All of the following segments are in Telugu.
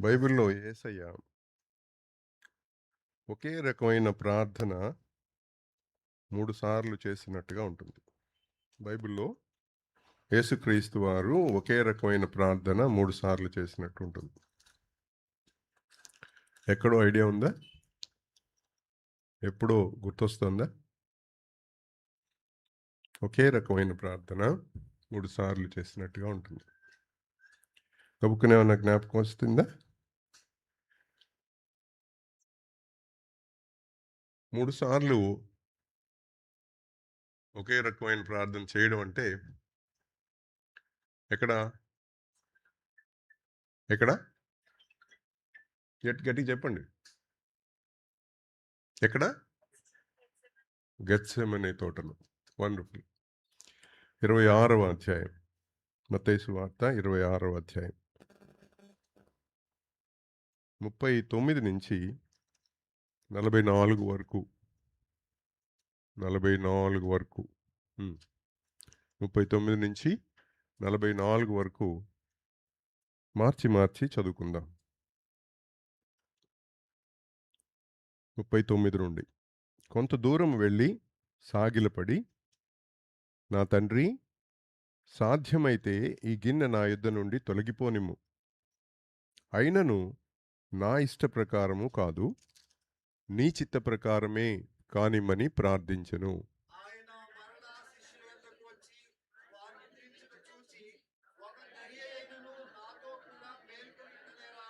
బైబిల్‌లో యేసయ్య ఒకే రకమైన ప్రార్థన 3 సార్లు చేసినట్టుగా ఉంటుంది. బైబిల్‌లో యేసుక్రీస్తు వారు ఒకే రకమైన ప్రార్థన 3 సార్లు చేసినట్టు ఉంటుంది. ఎక్కడో ఐడియా ఉందా? ఎప్పుడో గుర్తొస్తుందా? ఒకే రకమైన ప్రార్థన 3 సార్లు చేసినట్టుగా ఉంటుంది. గబుక్కున ఏమన్నా జ్ఞాపకం వస్తుందా? 3 సార్లు ఒకే రకమైన ప్రార్థన చేయడం అంటే ఎక్కడ? ఎక్కడ? గట్టిగా చెప్పండి. ఎక్కడ? గెత్సెమనే తోటలో. వండర్‌ఫుల్. 26వ అధ్యాయం. మత్తయి సువార్త 26వ అధ్యాయం. 39 నుంచి 44 వరకు. 44 వరకు. 39 నుంచి 44 వరకు మార్చి చదువుకుందాం. 39 నుండి. కొంత దూరం వెళ్ళి సాగిలపడి, నా తండ్రి, సాధ్యమైతే ఈ గిన్నె నా యొద్ద నుండి తొలగిపోనిమ్ము. అయినను నా ఇష్ట ప్రకారము కాదు, నీ చిత్త ప్రకారమే కానిమ్మని ప్రార్థించెను. ఆయన మరలా శిష్యుల యొద్దకు వచ్చి వారిని నిద్రించుట చూచి, ఒక గడియైనను నాతో కూడా మేల్కొనుండలేరా?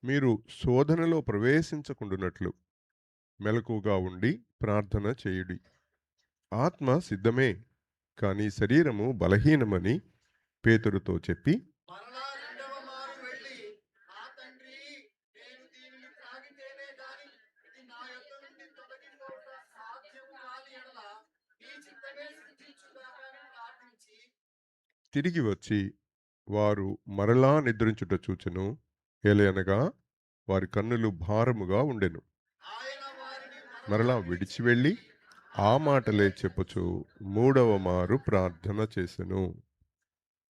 మీరు శోధనలో ప్రవేశించకుండునట్లు మెలకువగా ఉండి ప్రార్థన చేయుడి. ఆత్మ సిద్ధమే, కానీ శరీరము బలహీనమని పేతురుతో చెప్పి, మరలా రెండవ మారు వెళ్ళి, నా తండ్రి, నేను దీనిని త్రాగితేనే గాని ఇది నా యొద్ద నుండి తొలగిపోవుట సాధ్యము కాని ఎడల నీ చిత్తమే సిద్ధించుగాకని ప్రార్థించి, తిరిగి వచ్చి వారు మరలా నిద్రించుట చూచెను. ఏలయనగా వారి కన్నులు భారముగా ఉండెను. ఆయన వారిని మరలా విడిచి వెళ్ళి ఆ మాటలే చెప్పుచు 3వ మారు ప్రార్థన చేసెను.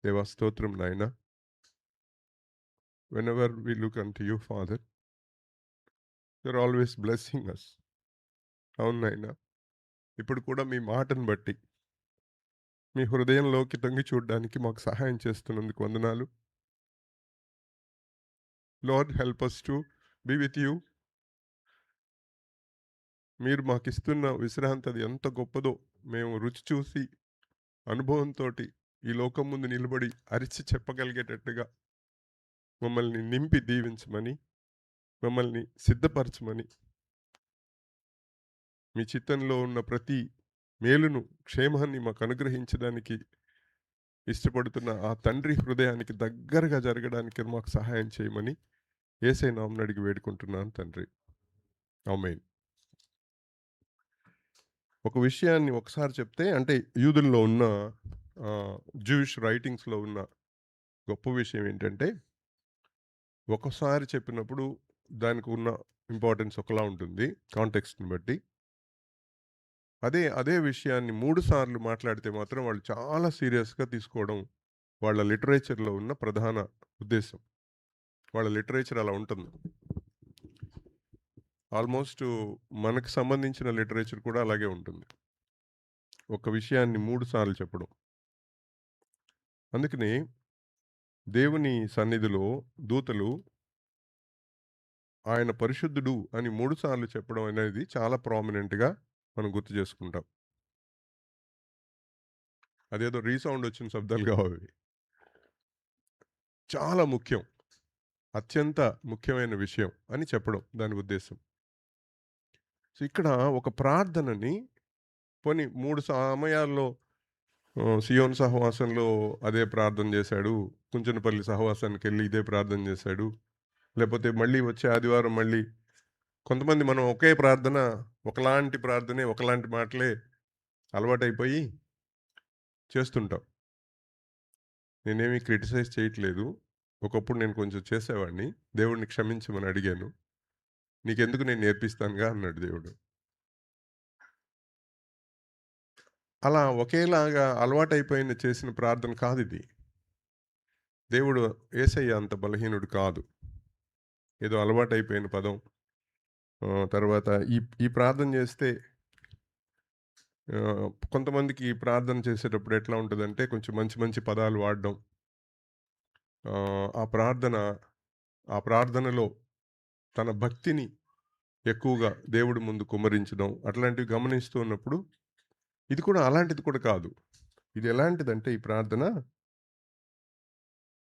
దేవా స్తోత్రం నాయనా. Whenever we look unto you, Father, you're always blessing us. అవును నాయనా. ఇప్పుడు కూడా మీ మాటను బట్టి మీ హృదయంలోకి తొంగి చూడడానికి మాకు సహాయం చేస్తున్నందుకు వందనాలు. Lord help us to be with you. మీరు మాకిస్తున్న విశ్రాంతి అది ఎంత గొప్పదో మేము రుచి చూసి అనుభవంతోటి ఈ లోకం ముందు నిలబడి అరిచి చెప్పగలిగేటట్టుగా మమ్మల్ని నింపి దీవించమని, మమ్మల్ని సిద్ధపరచమని, మీ చిత్తంలో ఉన్న ప్రతి మేలును, క్షేమాన్ని మాకు అనుగ్రహించడానికి ఇష్టపడుతున్న ఆ తండ్రి హృదయానికి దగ్గరగా జరగడానికి మాకు సహాయం చేయమని యేసయ్య నామమున అడిగి వేడుకుంటున్నాను తండ్రి. ఆమేన్. ఒక విషయాన్ని ఒకసారి చెప్తే అంటే యూదుల్లో ఉన్న జూయిష్ రైటింగ్స్‌లో ఉన్న గొప్ప విషయం ఏంటంటే, ఒకసారి చెప్పినప్పుడు దానికి ఉన్న ఇంపార్టెన్స్ ఒకలా ఉంటుంది కాంటెక్స్ట్‌ని బట్టి. అదే విషయాన్ని 3 సార్లు మాట్లాడితే మాత్రం వాళ్ళు చాలా సీరియస్‌గా తీసుకోవడం వాళ్ళ లిటరేచర్‌లో ఉన్న ప్రధాన ఉద్దేశ్యం. వాళ్ళ లిటరేచర్ అలా ఉంటుంది. ఆల్మోస్ట్ మనకు సంబంధించిన లిటరేచర్ కూడా అలాగే ఉంటుంది. ఒక విషయాన్ని 3 సార్లు చెప్పడం. అందుకని దేవుని సన్నిధిలో దూతలు ఆయన పరిశుద్ధుడు అని 3 సార్లు చెప్పడం అనేది చాలా ప్రామినెంట్‌గా మనం గుర్తు చేసుకుంటాం. అదేదో రీసౌండ్ వచ్చిన శబ్దాలు కావు అవి. చాలా ముఖ్యం. అత్యంత ముఖ్యమైన విషయం అని చెప్పడం దాని ఉద్దేశ్యం. సో, ఇక్కడ ఒక ప్రార్థనని పోనీ 3 సమయాల్లో సియోను సహవాసంలో అదే ప్రార్థన చేశాడు. కుంచనపల్లి సహవాసానికెళ్ళి ఇదే ప్రార్థన చేశాడు. లేపోతే మళ్ళీ వచ్చే ఆదివారం మళ్ళీ కొంతమంది మనం ఒకే ప్రార్థన, ఒకలాంటి ప్రార్థనే, ఒకలాంటి మాటలే అలవాటైపోయి చేస్తుంటాం. నేనేమి క్రిటిసైజ్ చేయట్లేదు. ఒకప్పుడు నేను కొంచెం చేసేవాడిని. దేవుడిని క్షమించమని అడిగాను. నీకెందుకు నేను నేర్పిస్తానుగా అన్నాడు దేవుడు. అలా ఒకేలాగా అలవాటైపోయిన చేసిన ప్రార్థన కాదిది. దేవుడు యేసయ్య అంత బలహీనుడు కాదు. ఏదో అలవాటైపోయిన పదం. తర్వాత ఈ ఈ ప్రార్థన చేస్తే కొంతమందికి ఈ ప్రార్థన చేసేటప్పుడు ఎట్లా ఉంటదంటే కొంచెం మంచి మంచి పదాలు వాడడం. ఆ ప్రార్థన ఆ ప్రార్థనలో తన భక్తిని ఎక్కువగా దేవుడి ముందు కుమ్మరించడం అట్లాంటివి గమనిస్తూ ఉన్నప్పుడు ఇది కూడా అలాంటిది కూడా కాదు. ఇది ఎలాంటిదంటే ఈ ప్రార్థన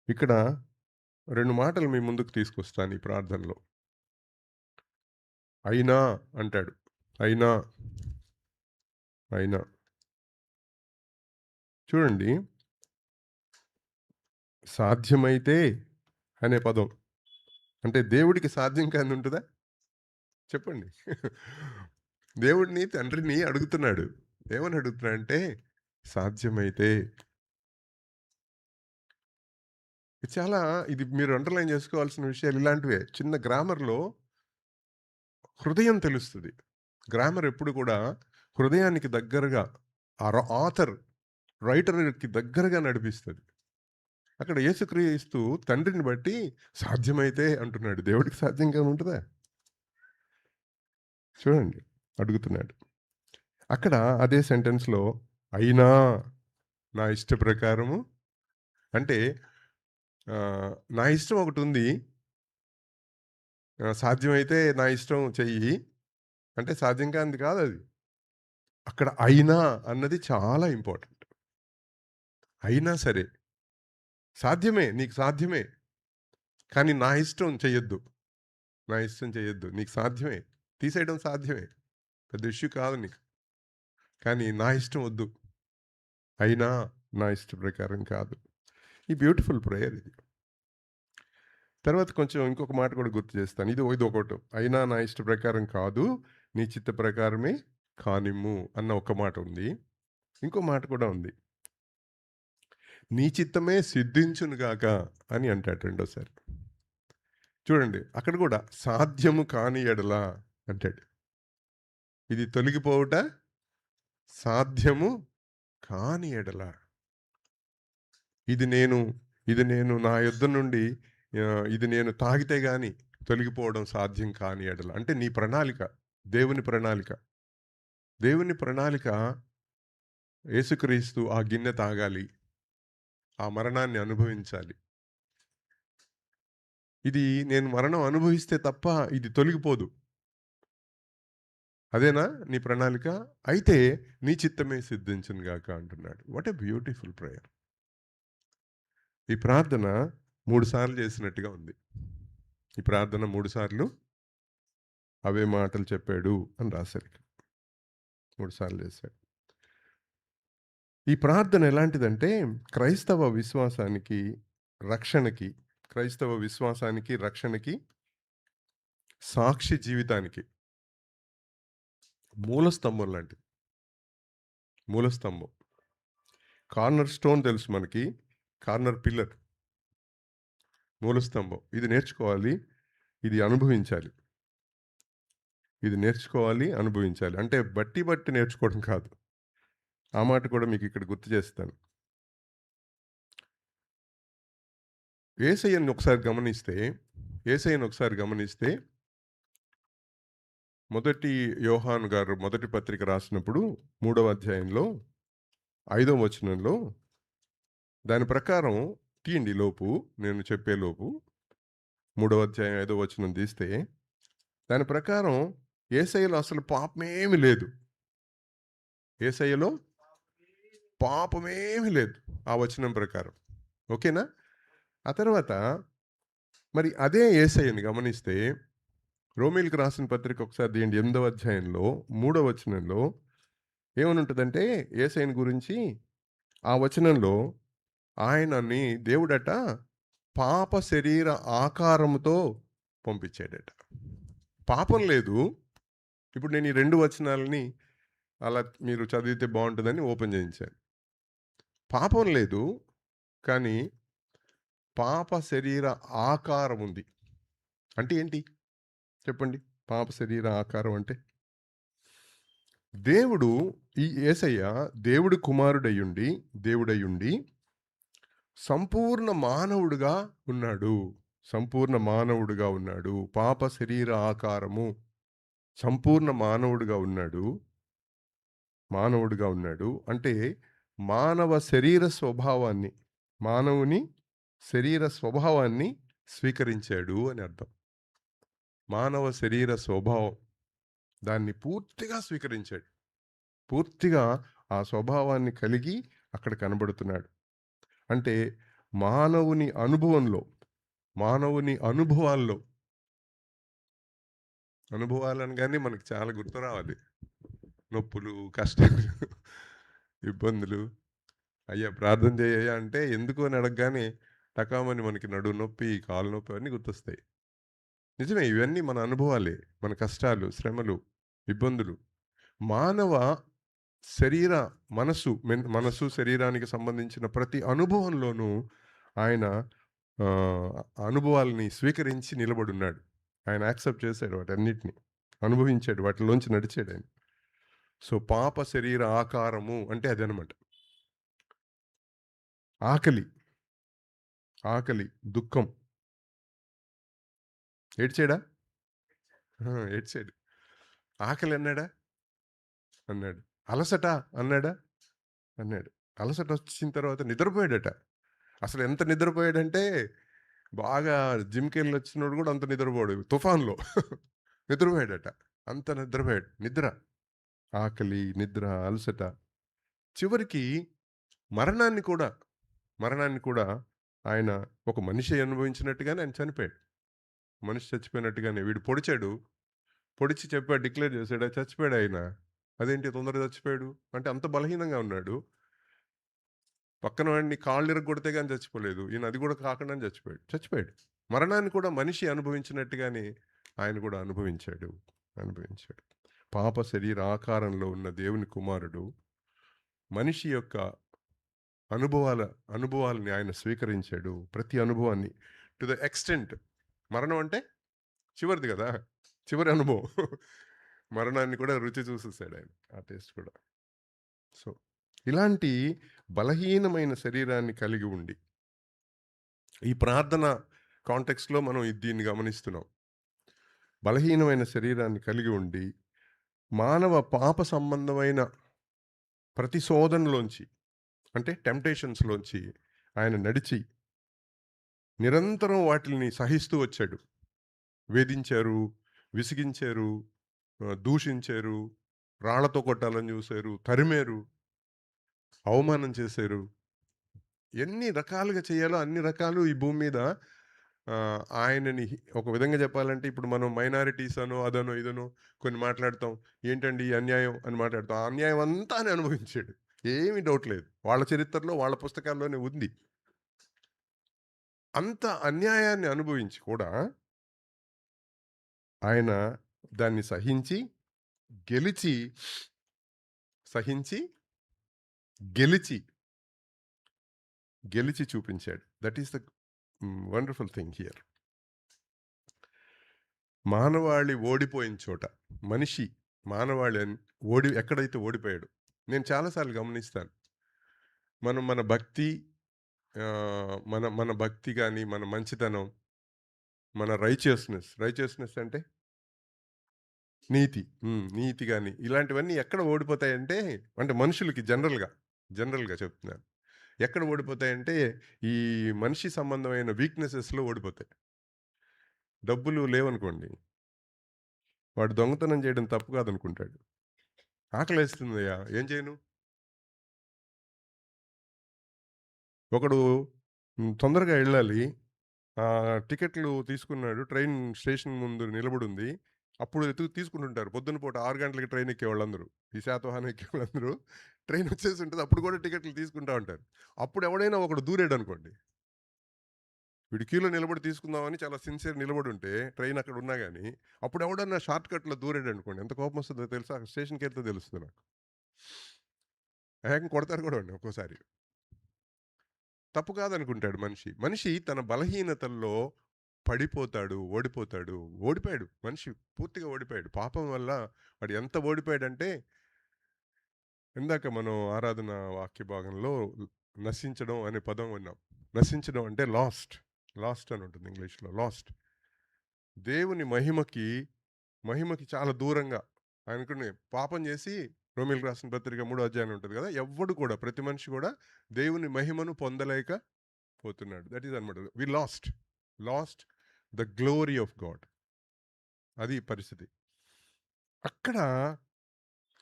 ఇక్కడ 2 మాటలు మీ ముందుకు తీసుకొస్తాను ఈ ప్రార్థనలో. అయినా అంటాడు. అయినా, అయినా. చూడండి సాధ్యమైతే అనే పదం. అంటే దేవుడికి సాధ్యం కానిది ఉంటదా? చెప్పండి. దేవుడిని తండ్రిని అడుగుతున్నాడు. ఏమని అడుగుతున్నాడంటే సాధ్యమైతే. చాలా ఇది మీరు అండర్‌లైన్ చేసుకోవాల్సిన విషయాలు ఇలాంటివే. చిన్న గ్రామర్‌లో హృదయం తెలుస్తది. గ్రామర్ ఎప్పుడు కూడా హృదయానికి దగ్గరగా ఆథర్, రైటర్‌కి దగ్గరగా నడిపిస్తది. అక్కడ యేసుక్రీస్తు తండ్రిని బట్టి సాధ్యమైతే అంటున్నాడు. దేవుడికి సాధ్యంగా ఉంటదా? చూడండి అడుగుతున్నాడు. అక్కడ అదే సెంటెన్స్‌లో అయినా నా ఇష్ట ప్రకారము అంటే నా ఇష్టం ఒకటుంది. సాధ్యమైతే నా ఇష్టం చెయ్యి. అంటే సాధ్యం కానిది కాదది. అక్కడ అయినా అన్నది చాలా ఇంపార్టెంట్. అయినా సరే సాధ్యమే. నీకు సాధ్యమే. కానీ నా ఇష్టం చెయ్యొద్దు. నా ఇష్టం చెయ్యొద్దు. నీకు సాధ్యమే. తీసేయడం సాధ్యమే. పెద్ద ఇష్యూ కాదు నీకు. కానీ నా ఇష్టం వద్దు. అయినా నా ఇష్ట ప్రకారం కాదు. ఈ బ్యూటిఫుల్ ప్రేయర్ ఇది. తర్వాత కొంచెం ఇంకొక మాట కూడా గుర్తు చేస్తాను. ఇదొకటి. అయినా నా ఇష్ట ప్రకారం కాదు. నీ చిత్త ప్రకారమే కానిమ్ము అన్న ఒక మాట ఉంది. ఇంకో మాట కూడా ఉంది. నీ చిత్తమే సిద్ధించునుగాక అని అంటాడు రెండోసారి. చూడండి అక్కడ కూడా సాధ్యము కాని ఎడల అంటాడు. ఇది తొలగిపోవుట సాధ్యము కాని ఎడల. ఇది నేను ఇది నేను నా యొద్ద నుండి ఇది నేను తాగితే గాని తొలగిపోవడం సాధ్యం కాని ఎడల. అంటే నీ ప్రణాళిక, దేవుని ప్రణాళిక. దేవుని ప్రణాళిక యేసుక్రీస్తు ఆ గిన్నె తాగాలి. ఆ మరణాన్ని అనుభవించాలి. ఇది నేను మరణం అనుభవిస్తే తప్ప ఇది తొలగిపోదు. అదేనా నీ ప్రణాళిక? అయితే నీ చిత్తమే సిద్ధించును గాక అంటున్నాడు. What a beautiful prayer. ఈ ప్రార్థన 3 సార్లు చేసినట్టుగా ఉంది. ఈ ప్రార్థన 3 సార్లు అవే మాటలు చెప్పాడు అని రాశారు. 3 సార్లు చేశాడు. ఈ ప్రార్థన ఎలాంటిదంటే క్రైస్తవ విశ్వాసానికి, రక్షణకి, క్రైస్తవ విశ్వాసానికి, రక్షణకి, సాక్షి జీవితానికి మూలస్తంభం లాంటిది. మూలస్తంభం. కార్నర్ స్టోన్ తెలుసు మనకి. Corner pillar. మూలస్తంభం. ఇది నేర్చుకోవాలి. ఇది అనుభవించాలి. ఇది నేర్చుకోవాలి, అనుభవించాలి. అంటే బట్టి నేర్చుకోవడం కాదు. ఆ మాట కూడా మీకు ఇక్కడ గుర్తు చేస్తాను. యేసయ్యని ఒకసారి గమనిస్తే మొదటి యోహాను గారు మొదటి పత్రిక రాసినప్పుడు 3వ అధ్యాయంలో 5వ వచనంలో దాని ప్రకారం తీయండి లోపు నేను చెప్పే లోపు 3వ అధ్యాయం 5వ వచనం తీస్తే దాని ప్రకారం యేసయ్యలో అసలు పాపమేమి లేదు. యేసయ్యలో పాపమేమి లేదు ఆ వచనం ప్రకారం. ఓకేనా? ఆ తర్వాత మరి అదే యేసయ్యని గమనిస్తే రోమీయులకు రాసిన పత్రిక ఒకసారి తీయండి 8వ అధ్యాయంలో 3వ వచనంలో ఏమని ఉంటుందంటే యేసయ్యని గురించి ఆ వచనంలో ఆయనని దేవుడట పాప శరీర ఆకారముతో పంపించాడట. పాపం లేదు. ఇప్పుడు నేను ఈ 2 వచనాలని అలా మీరు చదివితే బాగుంటుందని ఓపెన్ చేయించాను. పాపం లేదు. కానీ పాప శరీర ఆకారం ఉంది. అంటే ఏంటి? చెప్పండి. పాప శరీర ఆకారం అంటే? దేవుడు ఈ యేసయ్య దేవుడి కుమారుడయ్యుండి, దేవుడయ్యుండి సంపూర్ణ మానవుడుగా ఉన్నాడు. సంపూర్ణ మానవుడుగా ఉన్నాడు. పాప శరీర ఆకారము. సంపూర్ణ మానవుడుగా ఉన్నాడు. మానవుడుగా ఉన్నాడు. అంటే మానవ శరీర స్వభావాన్ని, మానవుని శరీర స్వభావాన్ని స్వీకరించాడు అని అర్థం. మానవ శరీర స్వభావం దాన్ని పూర్తిగా స్వీకరించాడు. పూర్తిగా ఆ స్వభావాన్ని కలిగి అక్కడ కనబడుతున్నాడు. అంటే మానవుని అనుభవంలో, మానవుని అనుభవాల్లో, అనుభవాలనగానే మనకు చాలా గుర్తు రావాలి. నొప్పులు, కష్టాలు, ఇబ్బందులు. అయ్యా ప్రార్థన చేయయ్యా అంటే ఎందుకు అని అడగగానే టకామని మనకి నడుము నొప్పి, కాలు నొప్పి అవన్నీ గుర్తొస్తాయి. నిజమే ఇవన్నీ మన అనుభవాలే. మన కష్టాలు, శ్రమలు, ఇబ్బందులు. మానవ శరీర మనసు శరీరానికి సంబంధించిన ప్రతి అనుభవంలోనూ ఆయన అనుభవాల్ని స్వీకరించి నిలబడున్నాడు. ఆయన యాక్సెప్ట్ చేశాడు వాటన్నిటిని. అనుభవించాడు. వాటిలోంచి నడిచాడు ఆయన. సో, పాప శరీర ఆకారము అంటే అదనమాట. ఆకలి, ఆకలి, దుఃఖం. ఏడ్చాడా? ఏడ్చాడు. ఆకలి అన్నాడా? అన్నాడు. అలసట అన్నాడా? అన్నాడు. అలసట వచ్చిన తర్వాత నిద్రపోయాడట. అసలు ఎంత నిద్రపోయాడంటే, బాగా జిమ్‌కెళ్ళొచ్చినోడు గూడా అంత నిద్రపోడు. తుఫాన్‌లో నిద్రపోయాడట. అంత నిద్రపోయాడు. నిద్ర, ఆకలి, నిద్ర, అలసట. చివరికి మరణాన్ని కూడా, మరణాన్ని కూడా ఆయన ఒక మనిషి అనుభవించినట్టుగానే ఆయన చనిపోయాడు. మనిషి చచ్చిపోయినట్టుగానే వీడు పొడిచాడు. పొడిచి చెప్పాడు, డిక్లేర్ చేసాడు. చచ్చిపోయాడాయన. అదేంటి తొందరగా చచ్చిపోయాడు? అంటే అంత బలహీనంగా ఉన్నాడు. పక్కన వాడిని కాళ్ళు ఇరగ్గొడితే గాని చచ్చిపోలేదు. ఈయన అది కూడా కాకుండానే చచ్చిపోయాడు. చచ్చిపోయాడు. మరణాన్ని కూడా మనిషి అనుభవించినట్టుగానే ఆయన కూడా అనుభవించాడు. అనుభవించాడు. పాప శరీర ఆకారంలో ఉన్న దేవుని కుమారుడు మనిషి యొక్క అనుభవాలని ఆయన స్వీకరించాడు. ప్రతి అనుభవాన్ని టు ద ఎక్స్‌టెంట్. మరణం అంటే చివరిది గదా! చివరి అనుభవం. మరణాన్ని కూడా రుచి చూసేసాడాయన. ఆ టేస్ట్ కూడా. సో, ఇలాంటి బలహీనమైన శరీరాన్ని కలిగి ఉండి, ఈ ప్రార్థన కాంటెక్స్‌లో మనం దీన్ని గమనిస్తున్నాం. బలహీనమైన శరీరాన్ని కలిగి ఉండి, మానవ పాప సంబంధమైన ప్రతి శోధనలోంచి అంటే టెంప్టేషన్స్‌లోంచి ఆయన నడిచి, నిరంతరం వాటిల్ని సహిస్తూ వచ్చాడు. వేధించారు, విసిగించారు, దూషించారు, రాళ్లతో కొట్టాలని చూసారు, తరిమారు, అవమానం చేశారు. ఎన్ని రకాలుగా చేయాలో అన్ని రకాలు ఈ భూమి మీద ఆయనని ఒక విధంగా చెప్పాలంటే ఇప్పుడు మనం మైనారిటీస్ అనో, అదనో, ఇదనో కొన్ని మాట్లాడతాం. ఏంటండి ఈ అన్యాయం అని మాట్లాడతాం. ఆ అన్యాయం అంతా ఆయన అనుభవించాడు. ఏమీ డౌట్ లేదు. వాళ్ళ చరిత్రలో, వాళ్ళ పుస్తకాల్లోనే ఉంది. అంత అన్యాయాన్ని అనుభవించి కూడా ఆయన దాన్ని సహించి, గెలిచి, సహించి, గెలిచి, గెలిచి చూపించాడు. That is the wonderful thing here. మానవాళి ఓడిపోయిన చోట, మనిషి మానవాళి ఎక్కడైతే ఓడిపోయాడో, నేను చాలా సార్లు గమనిస్తాను. మనం మన భక్తి మన మన భక్తి గాని, మన మంచితనం, మన రైచియస్‌నెస్ అంటే నీతి. నీతి గాని ఇలాంటివన్నీ ఎక్కడ ఓడిపోతాయంటే, అంటే మనుషులకి జనరల్‌గా చెప్తున్నాను. ఎక్కడ ఓడిపోతాయంటే, ఈ మనిషి సంబంధమైన వీక్‌నెసెస్‌లో ఓడిపోతాయి. డబ్బులు లేవనుకోండి, వాడు దొంగతనం చేయడం తప్పు కాదనుకుంటాడు. ఆకలేస్తుందయ్యా! ఏం చేయను? ఒకడు తొందరగా ఎళ్ళాలి. టికెట్లు తీసుకున్నాడు. ట్రైన్ స్టేషన్ ముందు నిలబడుంది. అప్పుడు తీసుకుంటుంటారు. పొద్దున పూట 6 గంటలకి ట్రైన్ ఎక్కేవాళ్ళందరూ. ఈ శాతవాహనం ఎక్కేవాళ్ళందరూ ట్రైన్ వచ్చేసుంటది. అప్పుడు కూడా టికెట్లు తీసుకుంటా ఉంటారు. అప్పుడు ఎవడైనా ఒకడు దూరాడనుకోండి. వీడు క్యూలో నిలబడి తీసుకుందామని చాలా సిన్సియర్ నిలబడుంటే, ట్రైన్ అక్కడ ఉన్నా గాని, అప్పుడు ఎవడన్నా షార్ట్ కట్‌లో దూరాడనుకోండి. ఎంత కోపమొస్తదో తెలుసా? స్టేషన్‌కెళ్తే తెలుస్తది నాకు. ఏకంగా కొడతారు కూడా వాడిని ఒక్కోసారి. తప్పు కాదనుకుంటాడు మనిషి. మనిషి తన బలహీనతల్లో పడిపోతాడు, ఓడిపోతాడు. ఓడిపోయాడు. మనిషి పూర్తిగా ఓడిపోయాడు. పాపం వల్ల వాడు ఎంత ఓడిపోయాడంటే, ఇందాక మనం ఆరాధన వాక్య భాగంలో నశించడం అనే పదం విన్నాం. నశించడం అంటే లాస్ట్. లాస్ట్ అని ఉంటుంది ఇంగ్లీష్‌లో లాస్ట్. దేవుని మహిమకి చాలా దూరంగా ఆయనకుని పాపం చేసి రోమీయులకు రాసిన పత్రిక 3వ అధ్యాయం ఉంటది కదా! ఎవ్వడు కూడా ప్రతి మనిషి కూడా దేవుని మహిమను పొందలేక పోతున్నాడు. దట్ ఈస్ అన్నమాట. We lost the glory of God. అది పరిస్థితి. అక్కడ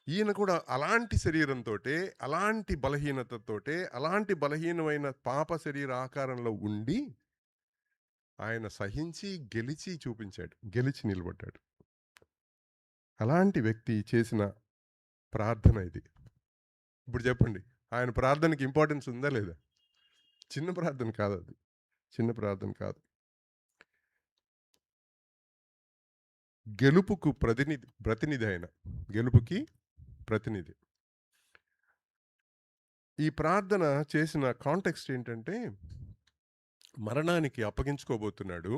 ఈయన కూడా అలాంటి శరీరంతోటే, అలాంటి బలహీనతతోటే, అలాంటి బలహీనమైన పాప శరీర ఆకారంలో ఉండి, ఆయన సహించి, గెలిచి చూపించాడు. గెలిచి నిలబడ్డాడు. అలాంటి వ్యక్తి చేసిన ప్రార్థన ఇది. ఇప్పుడు చెప్పండి, ఆయన ప్రార్థనకి ఇంపార్టెన్స్ ఉందా లేదా? చిన్న ప్రార్థన కాదది. చిన్న ప్రార్థన కాదు. గెలుపుకు ప్రతినిధి ఆయన. గెలుపుకి ప్రతినిధి. ఈ ప్రార్థన చేసిన కాంటెక్స్ట్ ఏంటంటే, మరణానికి అప్పగించుకోబోతున్నాడు.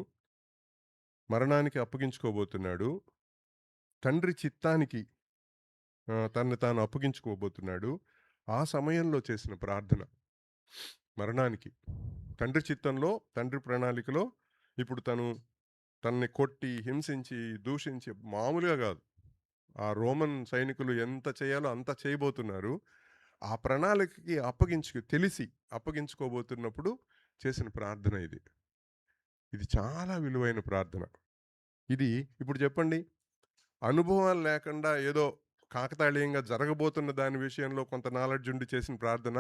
తండ్రి చిత్తానికి తనను తాను అప్పగించుకోబోతున్నాడు. ఆ సమయంలో చేసిన ప్రార్థన. మరణానికి. తండ్రి చిత్తంలో, తండ్రి ప్రణాళికలో ఇప్పుడు తనని కొట్టి, హింసించి, దూషించి మామూలుగా కాదు. ఆ రోమన్ సైనికులు ఎంత చేయాలో అంత చేయబోతున్నారు. ఆ ప్రణాళికకి తెలిసి అప్పగించుకోబోతున్నప్పుడు చేసిన ప్రార్థన ఇది. ఇది చాలా విలువైన ప్రార్థన. ఇది ఇప్పుడు చెప్పండి, అనుభవాలు లేకుండా ఏదో కాకతాళీయంగా జరగబోతున్న దాని విషయంలో కొంత నాలెడ్జ్ ఉండి చేసిన ప్రార్థన,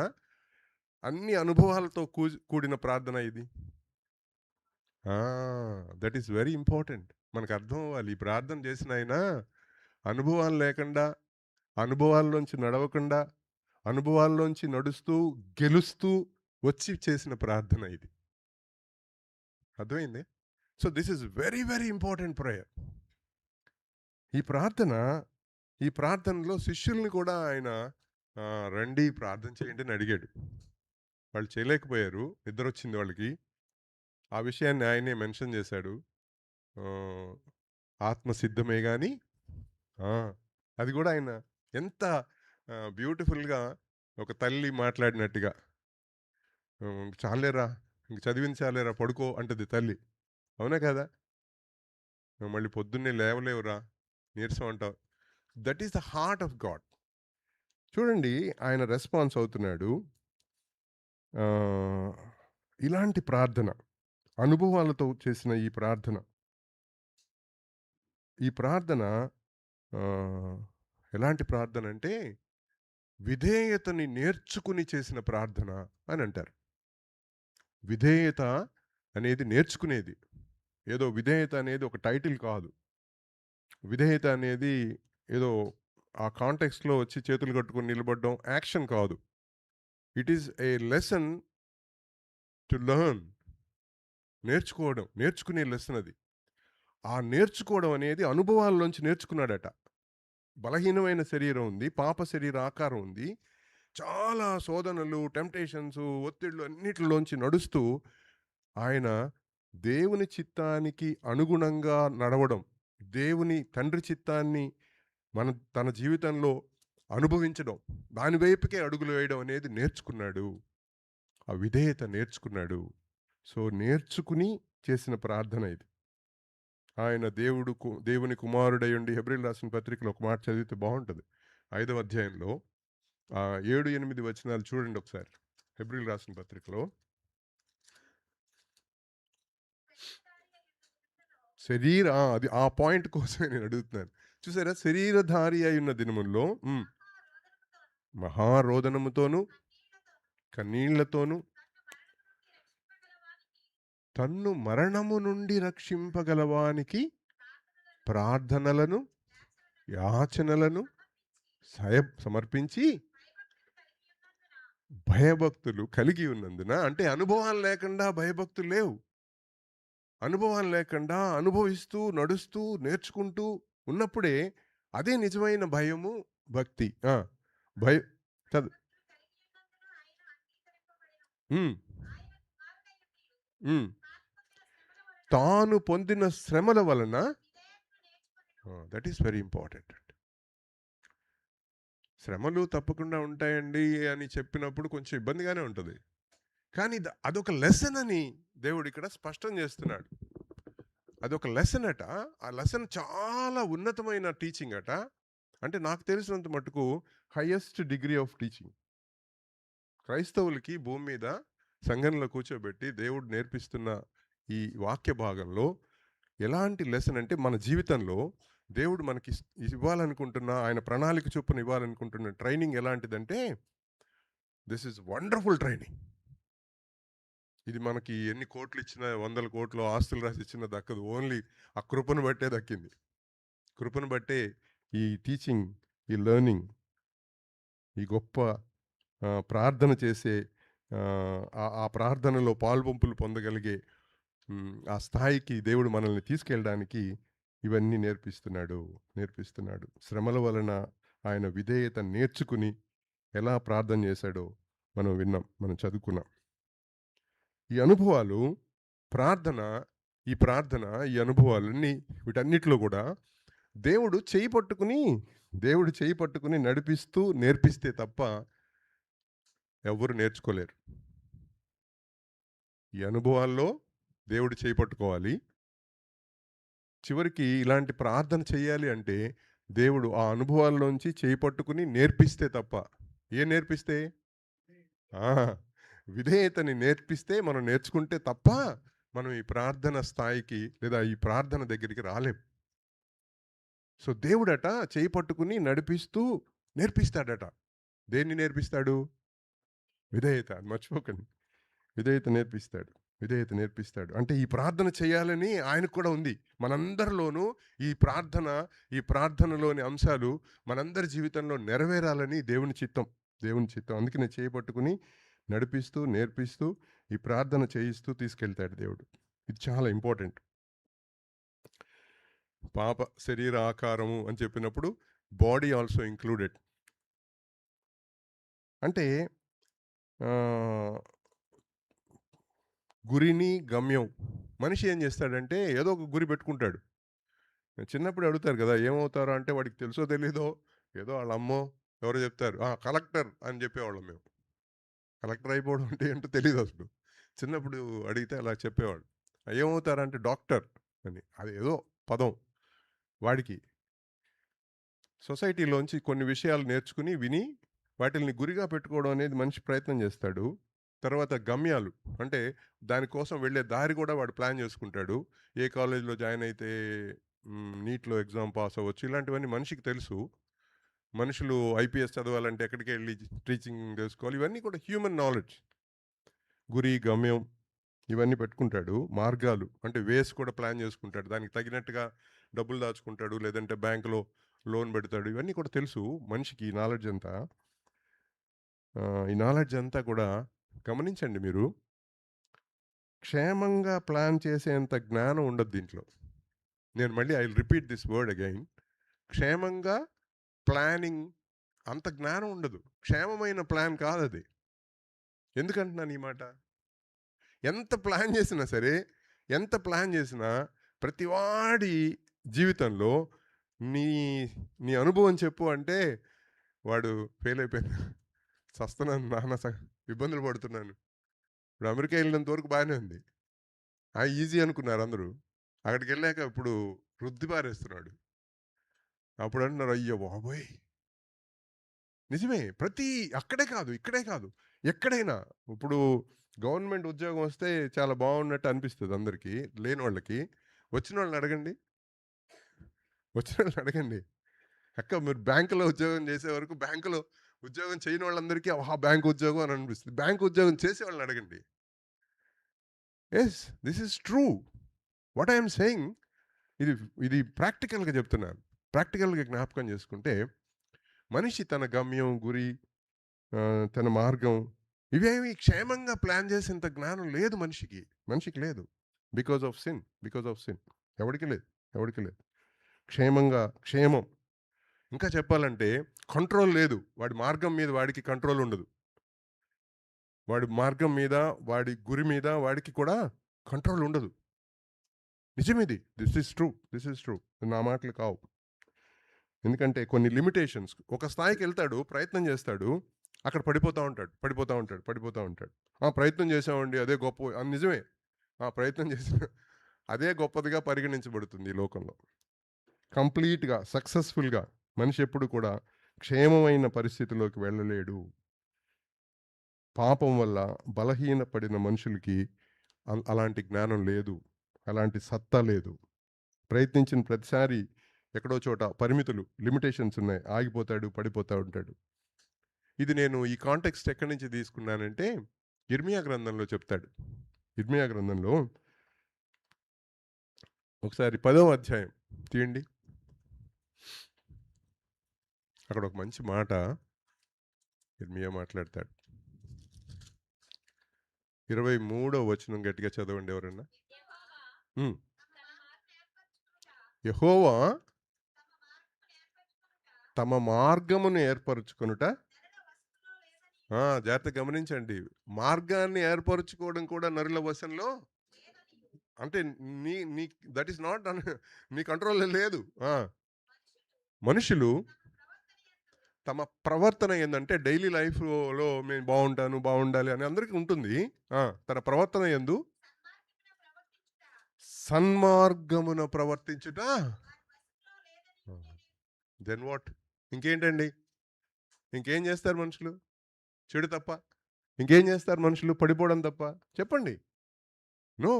అన్ని అనుభవాలతో కూడిన ప్రార్థన ఇది. That is very important. మనకు అర్థం అవ్వాలి. ఈ ప్రార్థన చేసిన ఆయన అనుభవాలు లేకుండా, అనుభవాల్లోంచి నడవకుండా, అనుభవాల్లోంచి నడుస్తూ, గెలుస్తూ వచ్చి చేసిన ప్రార్థన ఇది. అర్థమైంది? So this is very very important prayer. ఈ ప్రార్థనలో శిష్యుల్ని కూడా ఆయన రండి ప్రార్థన చేయండి అని అడిగాడు. వాళ్ళు చేయలేకపోయారు. నిద్రొచ్చింది వాళ్ళకి. ఆ విషయాన్ని ఆయనే మెన్షన్ చేశాడు. ఆత్మ సిద్ధమే గాని అది కూడా ఆయన ఎంత బ్యూటిఫుల్గా ఒక తల్లి మాట్లాడినట్టుగా, చాలేరా ఇంక చదివింది చాలేరా పడుకో అంటది తల్లి. అవునా కదా? మళ్ళీ పొద్దున్నే లేవలేవురా నీరసం అంటావు. That is the heart of God. చూడండి ఆయన రెస్పాన్స్ అవుతున్నాడు. ఇలాంటి ప్రార్థన, అనుభవాలతో చేసిన ఈ ప్రార్థన ఎలాంటి ప్రార్థన అంటే విధేయతని నేర్చుకుని చేసిన ప్రార్థన అని అంటారు. విధేయత అనేది నేర్చుకునేది. ఏదో విధేయత అనేది ఒక టైటిల్ కాదు. విధేయత అనేది ఏదో ఆ కాంటెక్స్ట్లో వచ్చి చేతులు కట్టుకుని నిలబడడం యాక్షన్ కాదు. It is a lesson to learn. నేర్చుకునే లెసన్ అది. ఆ నేర్చుకోవడం అనేది అనుభవాల్లోంచి నేర్చుకున్నాడట. బలహీనమైన శరీరం ఉంది, పాప శరీర ఆకారం ఉంది. చాలా శోధనలు, టెంప్టేషన్స్, ఒత్తిళ్లు అన్నిటిలోంచి నడుస్తూ ఆయన దేవుని చిత్తానికి అనుగుణంగా నడవడం, దేవుని తండ్రి చిత్తాన్ని తన జీవితంలో అనుభవించడం, దాని వైపుకే అడుగులు వేయడం అనేది నేర్చుకున్నాడు. ఆ విధేయత నేర్చుకున్నాడు. సో నేర్చుకుని చేసిన ప్రార్థన ఇది. ఆయన దేవుని కుమారుడై ఉండి, హెబ్రీయులకు రాసిన పత్రికలో ఒక మాట చదివితే బాగుంటుంది. 5వ అధ్యాయంలో 7-8 వచనాలు చూడండి ఒకసారి. హెబ్రీయులకు రాసిన పత్రికలో అది ఆ పాయింట్ కోసమే నేను అడుగుతున్నాను. చూసారా, శరీరధారి అయి ఉన్న దినముల్లో మహారోదనముతోను కన్నీళ్లతోను తన్ను మరణము నుండి రక్షింపగలవానికి ప్రార్థనలను, యాచనలను సమర్పించి భయభక్తులు కలిగి ఉన్నందున, అంటే అనుభవాలు లేకుండా భయభక్తులు లేవు. అనుభవాలు లేకుండా అనుభవిస్తూ, నడుస్తూ, నేర్చుకుంటూ ఉన్నప్పుడే అదే నిజమైన భయము, భక్తి. భయ తాను పొందిన శ్రమల వలన, దట్ ఈస్ వెరీ ఇంపార్టెంట్. శ్రమలు తప్పకుండా ఉంటాయండి అని చెప్పినప్పుడు కొంచెం ఇబ్బందిగానే ఉంటుంది. కానీ అదొక లెసన్ అని దేవుడు ఇక్కడ స్పష్టం చేస్తున్నాడు. అదొక లెసన్ అట. ఆ లెసన్ చాలా ఉన్నతమైన టీచింగ్ అట. అంటే నాకు తెలిసినంత మటుకు హైయెస్ట్ డిగ్రీ ఆఫ్ టీచింగ్. క్రైస్తవులకి భూమి మీద సంఘంలో కూర్చోబెట్టి దేవుడు నేర్పిస్తున్న ఈ వాక్య భాగంలో ఎలాంటి లెసన్ అంటే మన జీవితంలో దేవుడు మనకి ఇవ్వాలనుకుంటున్న ఆయన ప్రణాళిక చొప్పున ఇవ్వాలనుకుంటున్న ట్రైనింగ్ ఎలాంటిదంటే దిస్ ఇస్ వండర్ఫుల్ ట్రైనింగ్. ఇది మనకి ఎన్ని కోట్లు ఇచ్చినా, 100 కోట్లు ఆస్తులు రాసి ఇచ్చినా దక్కదు. ఓన్లీ ఆ కృపను బట్టే దక్కింది. కృపను బట్టే ఈ టీచింగ్, ఈ లెర్నింగ్, ఈ గొప్ప ప్రార్థన చేసే ఆ ప్రార్థనలో పాల్పంపులు పొందగలిగే ఆ స్థాయికి దేవుడు మనల్ని తీసుకెళ్ళడానికి ఇవన్నీ నేర్పిస్తున్నాడు. శ్రమల వలన ఆయన విధేయత నేర్చుకుని ఎలా ప్రార్థన చేశాడో మనం విన్నాం, మనం చదువుకున్నాం. ఈ అనుభవాలు, ప్రార్థన, ఈ అనుభవాలన్నీ వీటన్నిటిలో కూడా దేవుడు చేయి పట్టుకుని నడిపిస్తూ నేర్పిస్తే తప్ప ఎవ్వరు నేర్చుకోలేరు. ఈ అనుభవాల్లో దేవుడు చేయి పట్టుకోవాలి. చివరికి ఇలాంటి ప్రార్థన చేయాలి అంటే దేవుడు ఆ అనుభవాల్లోంచి చేయి పట్టుకుని నేర్పిస్తే తప్ప. నేర్పిస్తే? విధేయతని నేర్పిస్తే, మనం నేర్చుకుంటే తప్ప మనం ఈ ప్రార్థన స్థాయికి లేదా ఈ ప్రార్థన దగ్గరికి రాలేం. సో దేవుడట చేయి పట్టుకుని నడిపిస్తూ నేర్పిస్తాడట. దేన్ని నేర్పిస్తాడు? విధేయత. మర్చిపోకండి. విధేయత నేర్పిస్తాడు. అంటే ఈ ప్రార్థన చేయాలని ఆయనకు కూడా ఉంది. మనందరిలోనూ ఈ ప్రార్థనలోని అంశాలు మనందరి జీవితంలో నెరవేరాలని దేవుని చిత్తం. అందుకనే చేయబట్టుకుని నడిపిస్తూ, నేర్పిస్తూ, ఈ ప్రార్థన చేయిస్తూ తీసుకెళ్తాడు దేవుడు. ఇది చాలా ఇంపార్టెంట్. పాప శరీర ఆకారము అని చెప్పినప్పుడు బాడీ ఆల్సో ఇంక్లూడెడ్. అంటే గురిని, గమ్యం. మనిషి ఏం చేస్తాడంటే ఏదో ఒక గురి పెట్టుకుంటాడు. చిన్నప్పుడు అడుగుతారు కదా, ఏమవుతారో అంటే వాడికి తెలుసో తెలీదో ఏదో వాళ్ళ అమ్మో ఎవరో చెప్తారు, కలెక్టర్ అని చెప్పేవాళ్ళం మేము. కలెక్టర్ అయిపోవడం అంటే ఏంటో తెలియదు అసలు. చిన్నప్పుడు అడిగితే అలా చెప్పేవాడు. ఏమవుతారంటే డాక్టర్ అని. అది ఏదో పదం వాడికి. సొసైటీలోంచి కొన్ని విషయాలు నేర్చుకుని విని వాటిని గురిగా పెట్టుకోవడం అనేది మనిషి ప్రయత్నం చేస్తాడు. తర్వాత గమ్యాలు అంటే దానికోసం వెళ్ళే దారి కూడా వాడు ప్లాన్ చేసుకుంటాడు. ఏ కాలేజీలో జాయిన్ అయితే నీట్లో ఎగ్జామ్ పాస్ అవ్వచ్చు, ఇలాంటివన్నీ మనిషికి తెలుసు. మనుషులు ఐపీఎస్ చదవాలంటే ఎక్కడికి వెళ్ళి టీచింగ్ తెలుసుకోవాలి, ఇవన్నీ కూడా హ్యూమన్ నాలెడ్జ్. గురి, గమ్యం ఇవన్నీ పెట్టుకుంటాడు. మార్గాలు అంటే వేస్ కూడా ప్లాన్ చేసుకుంటాడు. దానికి తగినట్టుగా డబ్బులు దాచుకుంటాడు, లేదంటే బ్యాంకులో లోన్ పెడతాడు. ఇవన్నీ కూడా తెలుసు మనిషికి. ఈ నాలెడ్జ్ అంతా కూడా గమనించండి మీరు. క్షేమంగా ప్లాన్ చేసేంత జ్ఞానం ఉండదు దీంట్లో. నేను మళ్ళీ I will repeat this word again. క్షేమంగా ప్లానింగ్ అంత జ్ఞానం ఉండదు. క్షేమమైన ప్లాన్ కాదు అది. ఎందుకంటున్నాను ఈ మాట? ఎంత ప్లాన్ చేసినా ప్రతివాడి జీవితంలో నీ అనుభవం చెప్పు అంటే వాడు ఫెయిల్ అయిపోయింది, చస్తున్నాను, ఇబ్బందులు పడుతున్నాను. ఇప్పుడు అమెరికా వెళ్ళినంత వరకు బాగానే ఉంది. ఈజీ అనుకున్నారు అందరూ. అక్కడికి వెళ్ళాక ఇప్పుడు రుద్ది పారేస్తున్నాడు. అప్పుడు అంటున్నారు, అయ్యో బాబోయ్. నిజమే. అక్కడే కాదు, ఇక్కడే కాదు, ఎక్కడైనా. ఇప్పుడు గవర్నమెంట్ ఉద్యోగం వస్తే చాలా బాగున్నట్టు అనిపిస్తుంది అందరికీ. లేని వాళ్ళకి. వచ్చిన వాళ్ళని అడగండి. అక్క మీరు బ్యాంకులో ఉద్యోగం చేసే వరకు బ్యాంకులో ఉద్యోగం చేయని వాళ్ళందరికీ బ్యాంకు ఉద్యోగం అని అనిపిస్తుంది. బ్యాంకు ఉద్యోగం చేసే వాళ్ళని అడగండి. Yes, this is true. What I'm saying, ఇది ప్రాక్టికల్గా చెప్తున్నాను. ప్రాక్టికల్గా జ్ఞాపకం చేసుకుంటే మనిషి తన గమ్యం, గురి, తన మార్గం ఇవేమి క్షేమంగా ప్లాన్ చేసేంత జ్ఞానం లేదు మనిషికి లేదు. Because of sin. ఎవరికి లేదు. క్షేమం. ఇంకా చెప్పాలంటే కంట్రోల్ లేదు. వాడి మార్గం మీద వాడికి కంట్రోల్ ఉండదు. వాడి మార్గం మీద, వాడి గురి మీద వాడికి కూడా కంట్రోల్ ఉండదు. నిజమేది. This is true. నా మాటలు కావు. ఎందుకంటే కొన్ని లిమిటేషన్స్. ఒక స్థాయికి వెళ్తాడు, ప్రయత్నం చేస్తాడు, అక్కడ పడిపోతూ ఉంటాడు, పడిపోతూ ఉంటాడు, పడిపోతూ ఉంటాడు. ప్రయత్నం చేసామండి అదే గొప్ప నిజమే. ప్రయత్నం చేసిన అదే గొప్పదిగా పరిగణించబడుతుంది ఈ లోకంలో. కంప్లీట్‌గా సక్సెస్‌ఫుల్‌గా మనిషి ఎప్పుడు కూడా క్షేమమైన పరిస్థితిలోకి వెళ్ళలేడు. పాపం వల్ల బలహీనపడిన మనుషులకి అలాంటి జ్ఞానం లేదు. అలాంటి సత్తా లేదు. ప్రయత్నించిన ప్రతిసారి ఎక్కడో చోట పరిమితులు, లిమిటేషన్స్ ఉన్నాయి. ఆగిపోతాడు, పడిపోతా ఉంటాడు. ఇది నేను ఈ కాంటెక్స్ట్ ఎక్కడి నుంచి తీసుకున్నానంటే ఇర్మియా గ్రంథంలో చెప్తాడు. ఇర్మియా గ్రంథంలో ఒకసారి 10వ అధ్యాయం తీయండి. అక్కడ ఒక మంచి మాట ఇర్మియా మాట్లాడతాడు. 23వ వచనం గట్టిగా చదవండి ఎవరన్నా. హ్మ్. యెహోవా తమ మార్గమును ఏర్పరచుకొనుట. జాగ్రత్తగా గమనించండి. మార్గాన్ని ఏర్పరచుకోవడం కూడా నరుల వశంలో అంటే నీ నీ దట్ ఈస్ నాట్ మీ కంట్రోల్‌లో లేదు. మనుషులు తమ ప్రవర్తన ఏందంటే డైలీ లైఫ్‌లో నేను బావుంటాను, బావుండాలి అని అందరికీ ఉంటుంది. తన ప్రవర్తన యందు సన్మార్గమున ప్రవర్తించుట. Then what? ఇంకేంటండి? ఇంకేం చేస్తారు మనుషులు? చెడు తప్ప. ఇంకేం చేస్తారు మనుషులు? పడిపోవడం తప్ప. చెప్పండి. No.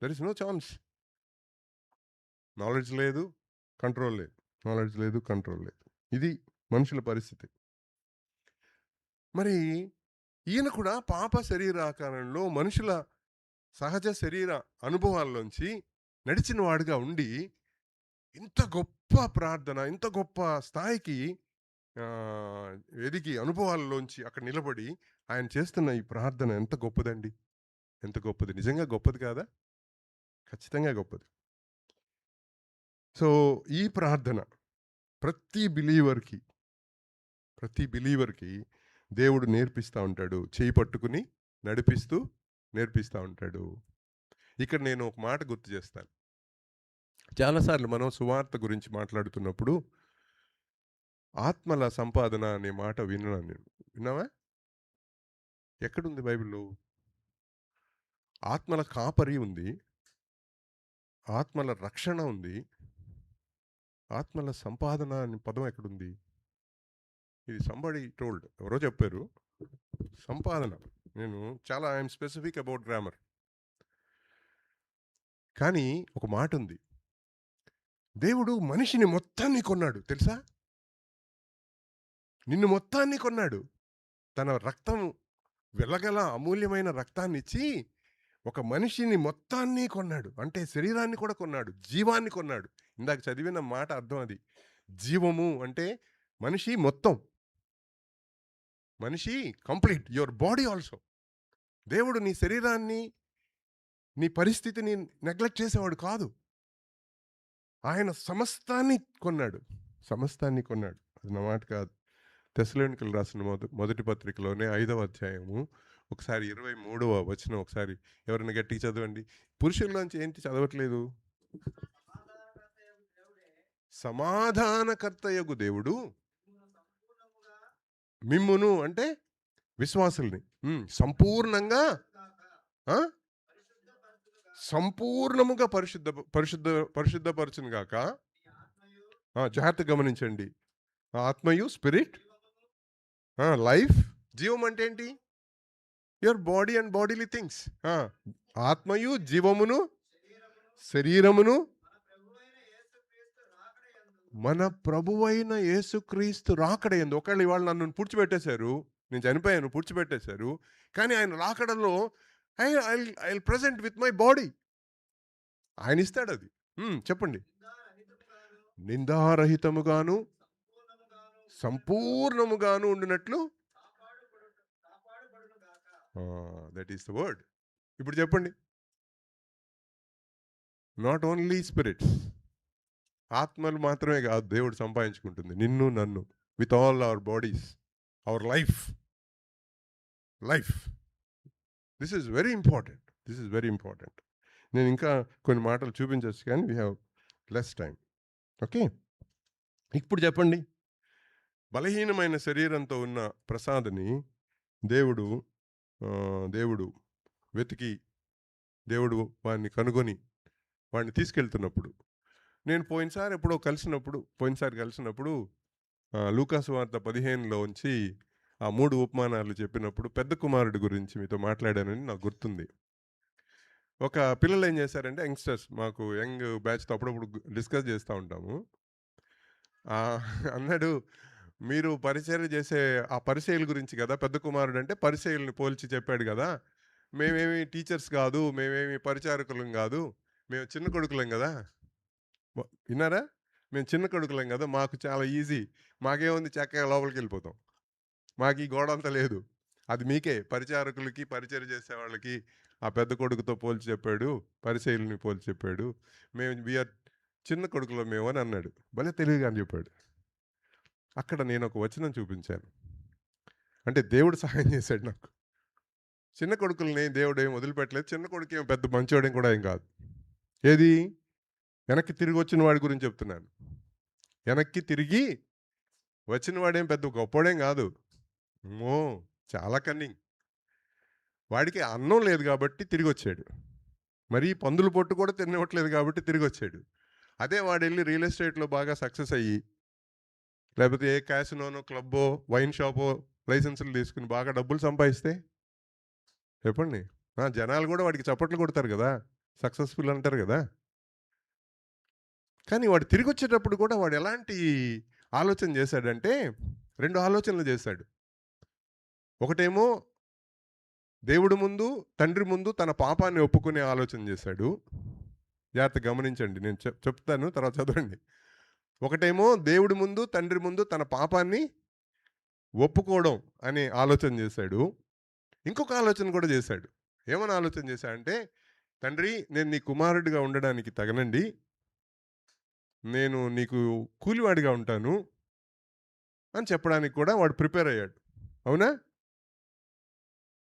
There is no chance. Knowledge లేదు, కంట్రోల్ లేదు. నాలెడ్జ్ లేదు, కంట్రోల్ లేదు. ఇది మనుషుల పరిస్థితి. మరి ఈయన కూడా పాప శరీరాకారంలో మనుషుల సహజ శరీర అనుభవాల్లోంచి నడిచిన వాడిగా ఉండి ఇంత గొప్ప ప్రార్థన, ఇంత గొప్ప స్థాయికి ఎదిగి అనుభవాల్లోంచి అక్కడ నిలబడి ఆయన చేస్తున్న ఈ ప్రార్థన ఎంత గొప్పదండి. ఎంత గొప్పది. నిజంగా గొప్పది కాదా? ఖచ్చితంగా గొప్పది. సో ఈ ప్రార్థన ప్రతి బిలీవర్‌కి దేవుడు నేర్పిస్తా ఉంటాడు. చేయి పట్టుకుని నడిపిస్తూ నేర్పిస్తా ఉంటాడు. ఇక్కడ నేను ఒక మాట గుర్తు చేస్తాను. చాలా సార్లు మనం సువార్త గురించి మాట్లాడుతున్నప్పుడు ఆత్మల సంపాదన అనే మాట విన్నాను నేను. విన్నావా? ఎక్కడుంది బైబిల్‌లో? ఆత్మల కాపరి ఉంది. ఆత్మల రక్షణ ఉంది. ఆత్మల సంపాదన అనే పదం ఎక్కడుంది? ఇది సంబడి టోల్డ్. ఎవరో చెప్పారు. సంపాదన. నేను చాలా ఐయామ్ స్పెసిఫిక్ అబౌట్ గ్రామర్. కానీ ఒక మాటుంది. దేవుడు మనిషిని మొత్తాన్ని కొన్నాడు. తెలుసా? నిన్ను మొత్తాన్ని కొన్నాడు. తన రక్తం వెలగల అమూల్యమైన రక్తాన్నిచ్చి ఒక మనిషిని మొత్తాన్ని కొన్నాడు. అంటే శరీరాన్ని కూడా కొన్నాడు. జీవాన్ని కొన్నాడు. ఇందాక చదివిన మాట అర్థం అది. జీవము అంటే మనిషి మొత్తం. మనిషి కంప్లీట్. Your body also. దేవుడు నీ శరీరాన్ని, నీ పరిస్థితిని నెగ్లెక్ట్ చేసేవాడు కాదు. ఆయన సమస్తాన్ని కొన్నాడు. సమస్తాన్ని కొన్నాడు. అది నా మాట కాదు. తెస్సలోనికీయులకు రాసిన మొదటి పత్రికలోనే 5వ అధ్యాయము ఒకసారి 23వ వచనం ఒకసారి ఎవరైనా గట్టిగా చదవండి. పురుషుల్లోంచి ఏంటి చదవట్లేదు? సమాధానకర్తయగు దేవుడు మిమ్మును అంటే విశ్వాసుల్ని సంపూర్ణంగా సంపూర్ణముగా పరిశుద్ధపరచును గాక. జాగ్రత్త గమనించండి. ఆత్మయు స్పిరిట్ లైఫ్. జీవం అంటే ఏంటి? Your body and bodily things. ఆత్మయు జీవమును శరీరమును మన ప్రభువైన యేసుక్రీస్తు రాకడయందు. ఒకవేళ ఇవాళ నన్ను పూడ్చిపెట్టేశారు, నేను చనిపోయాను, పూడ్చిపెట్టేశారు. కానీ ఆయన రాకడలో I present with my body. ఆయన ఇస్తాడు అది. చెప్పండి. నిందారహితముగాను సంపూర్ణముగాను ఉండినట్లు. That is the word. ఇప్పుడు చెప్పండి. నాట్ ఓన్లీ స్పిరిట్స్, ఆత్మలు మాత్రమే కాదు దేవుడు సంపాదించుకుంటుంది. నిన్ను నన్ను with all our bodies, our life. This is very important. నేను ఇంకా కొన్ని మాటలు చూపించవచ్చు కానీ we have less time. Okay, ఇప్పుడు చెప్పండి. బలహీనమైన శరీరంతో ఉన్న ప్రసాద్‌ని దేవుడు దేవుడు వెతికి, దేవుడు వాడిని కనుగొని, వాడిని తీసుకెళ్తున్నప్పుడు, నేను పోయినసారి కలిసినప్పుడు లూకాసు వార్త 15లోంచి ఆ 3 ఉపమానాలు చెప్పినప్పుడు పెద్ద కుమారుడి గురించి మీతో మాట్లాడానని నాకు గుర్తుంది. ఒక పిల్లలు ఏం చేశారంటే యంగ్‌స్టర్స్, మాకు యంగ్ బ్యాచ్‌తో అప్పుడప్పుడు డిస్కస్ చేస్తా ఉంటాము. అన్నాడు, "మీరు పరిచర్య చేసే ఆ పరిసయ్యుల గురించి కదా పెద్ద కుమారుడంటే పరిసయ్యుల్ని పోల్చి చెప్పాడు గదా! మేమేమి టీచర్స్ గాదు, మేమేమి పరిచారకులం గాదు. మేము చిన్న కొడుకులం గదా!" విన్నారా? "మేము చిన్న కొడుకులం గదా! మాకు చాలా ఈజీ. మాకేముంది చక్కగా లోపలికెళ్ళిపోతాం. మాకీ గోడంతా లేదు. అది మీకే పరిచారకులకి, పరిచర్య చేసేవాళ్ళకి ఆ పెద్ద కొడుకుతో పోల్చి చెప్పాడు. పరిసయ్యులని పోల్చి చెప్పాడు. మేము వీఆర్ చిన్న కొడుకులం మేము" అని అన్నాడు. భలే తెలివిగా అని చెప్పాడు. అక్కడ నేనొక వచనం చూపించాను. అంటే దేవుడు సహాయం చేశాడు నాకు. చిన్న కొడుకుల్ని దేవుడేం వదిలిపెట్టలేదు. చిన్న కొడుకేం పెద్ద మంచోడేం కూడా ఏం కాదు. ఏది? వెనక్కి తిరిగి వచ్చిన వాడి గురించి చెప్తున్నాను. వెనక్కి తిరిగి వచ్చిన వాడేం పెద్ద గొప్పోడేం కాదు. అమ్మో! చాలా కన్నింగ్. వాడికి అన్నం లేదు కాబట్టి తిరిగొచ్చాడు. మరీ పందుల పొట్టు కూడా తిననివ్వట్లేదు కాబట్టి తిరిగొచ్చాడు. అదే వాడెళ్ళి రియల్ ఎస్టేట్‌లో బాగా సక్సెస్ అయ్యి, లేకపోతే ఏ క్యాసినోనో, క్లబ్బో, వైన్ షాపో లైసెన్సులు తీసుకొని బాగా డబ్బులు సంపాదిస్తే చెప్పండి. జనాలు కూడా వాడికి చప్పట్లు కొడతారు కదా! సక్సెస్‌ఫుల్ అంటారు కదా! కానీ వాడు తిరిగొచ్చేటప్పుడు కూడా వాడు ఎలాంటి ఆలోచన చేశాడంటే 2 ఆలోచనలు చేశాడు. ఒకటేమో దేవుడి ముందు, తండ్రి ముందు తన పాపాన్ని ఒప్పుకునే ఆలోచన చేశాడు. జాగ్రత్తగా గమనించండి. నేను చెప్తాను, తర్వాత చదవండి. ఒకటేమో దేవుడి ముందు, తండ్రి ముందు తన పాపాన్ని ఒప్పుకోవడం అనే ఆలోచన చేశాడు. ఇంకొక ఆలోచన కూడా చేశాడు. ఏమని ఆలోచన చేశాడంటే, తండ్రి నేను నీ కుమారుడిగా ఉండడానికి తగనండి. నేను నీకు కూలివాడిగా ఉంటాను అని చెప్పడానికి కూడా వాడు ప్రిపేర్ అయ్యాడు. అవునా?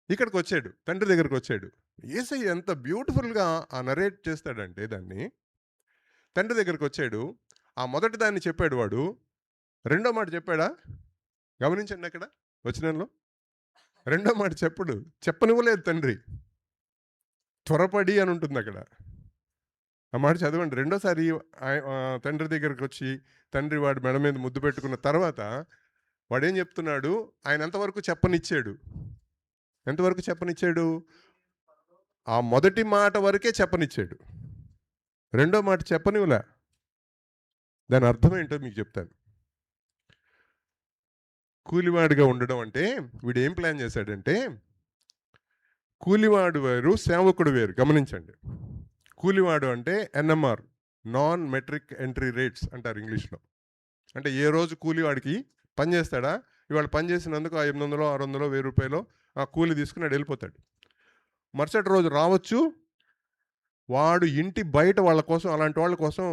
ఇక్కడికొచ్చాడు. తండ్రి దగ్గరకొచ్చాడు. యేసయ్య ఎంత బ్యూటిఫుల్‌గా నరేట్ చేస్తాడంటే దాన్ని. తండ్రి దగ్గరకొచ్చాడు. ఆ మొదటి దాన్ని చెప్పాడు వాడు. రెండో మాట చెప్పాడా? గమనించండి అక్కడ వచనంలో. రెండో మాట చెప్పడు. చెప్పనివ్వలేదు తండ్రి. త్వరపడి అని ఉంటుందక్కడ. ఆ మాట చదవండి. రెండోసారి తండ్రి దగ్గరకొచ్చి, తండ్రి వాడి మెడ మీద ముద్దు పెట్టుకున్న తర్వాత వాడేం చెప్తున్నాడు? ఆయన ఎంతవరకు చెప్పనిచ్చాడు? ఎంతవరకు చెప్పనిచ్చాడు? ఆ మొదటి మాట వరకే చెప్పనిచ్చాడు. రెండో మాట చెప్పనివ్వలే. దాని అర్థం ఏంటో మీకు చెప్తాను. కూలివాడిగా ఉండడం అంటే వీడేం ప్లాన్ చేశాడంటే, కూలివాడు వేరు, సేవకుడు వేరు. గమనించండి. కూలివాడు అంటే NMR, non metric entry rates అంటారు ఇంగ్లీష్‌లో. అంటే ఏ రోజు కూలివాడికి పని చేస్తాడా? ఇవాళ పని చేసినందుకు ఆ 800, 600, 1000 రూపాయలో ఆ కూలి తీసుకుని ఆడు వెళ్ళిపోతాడు. మరుసటి రోజు రావచ్చు. వాడు ఇంటి బయట వాళ్ళ కోసం, అలాంటి వాళ్ళ కోసం,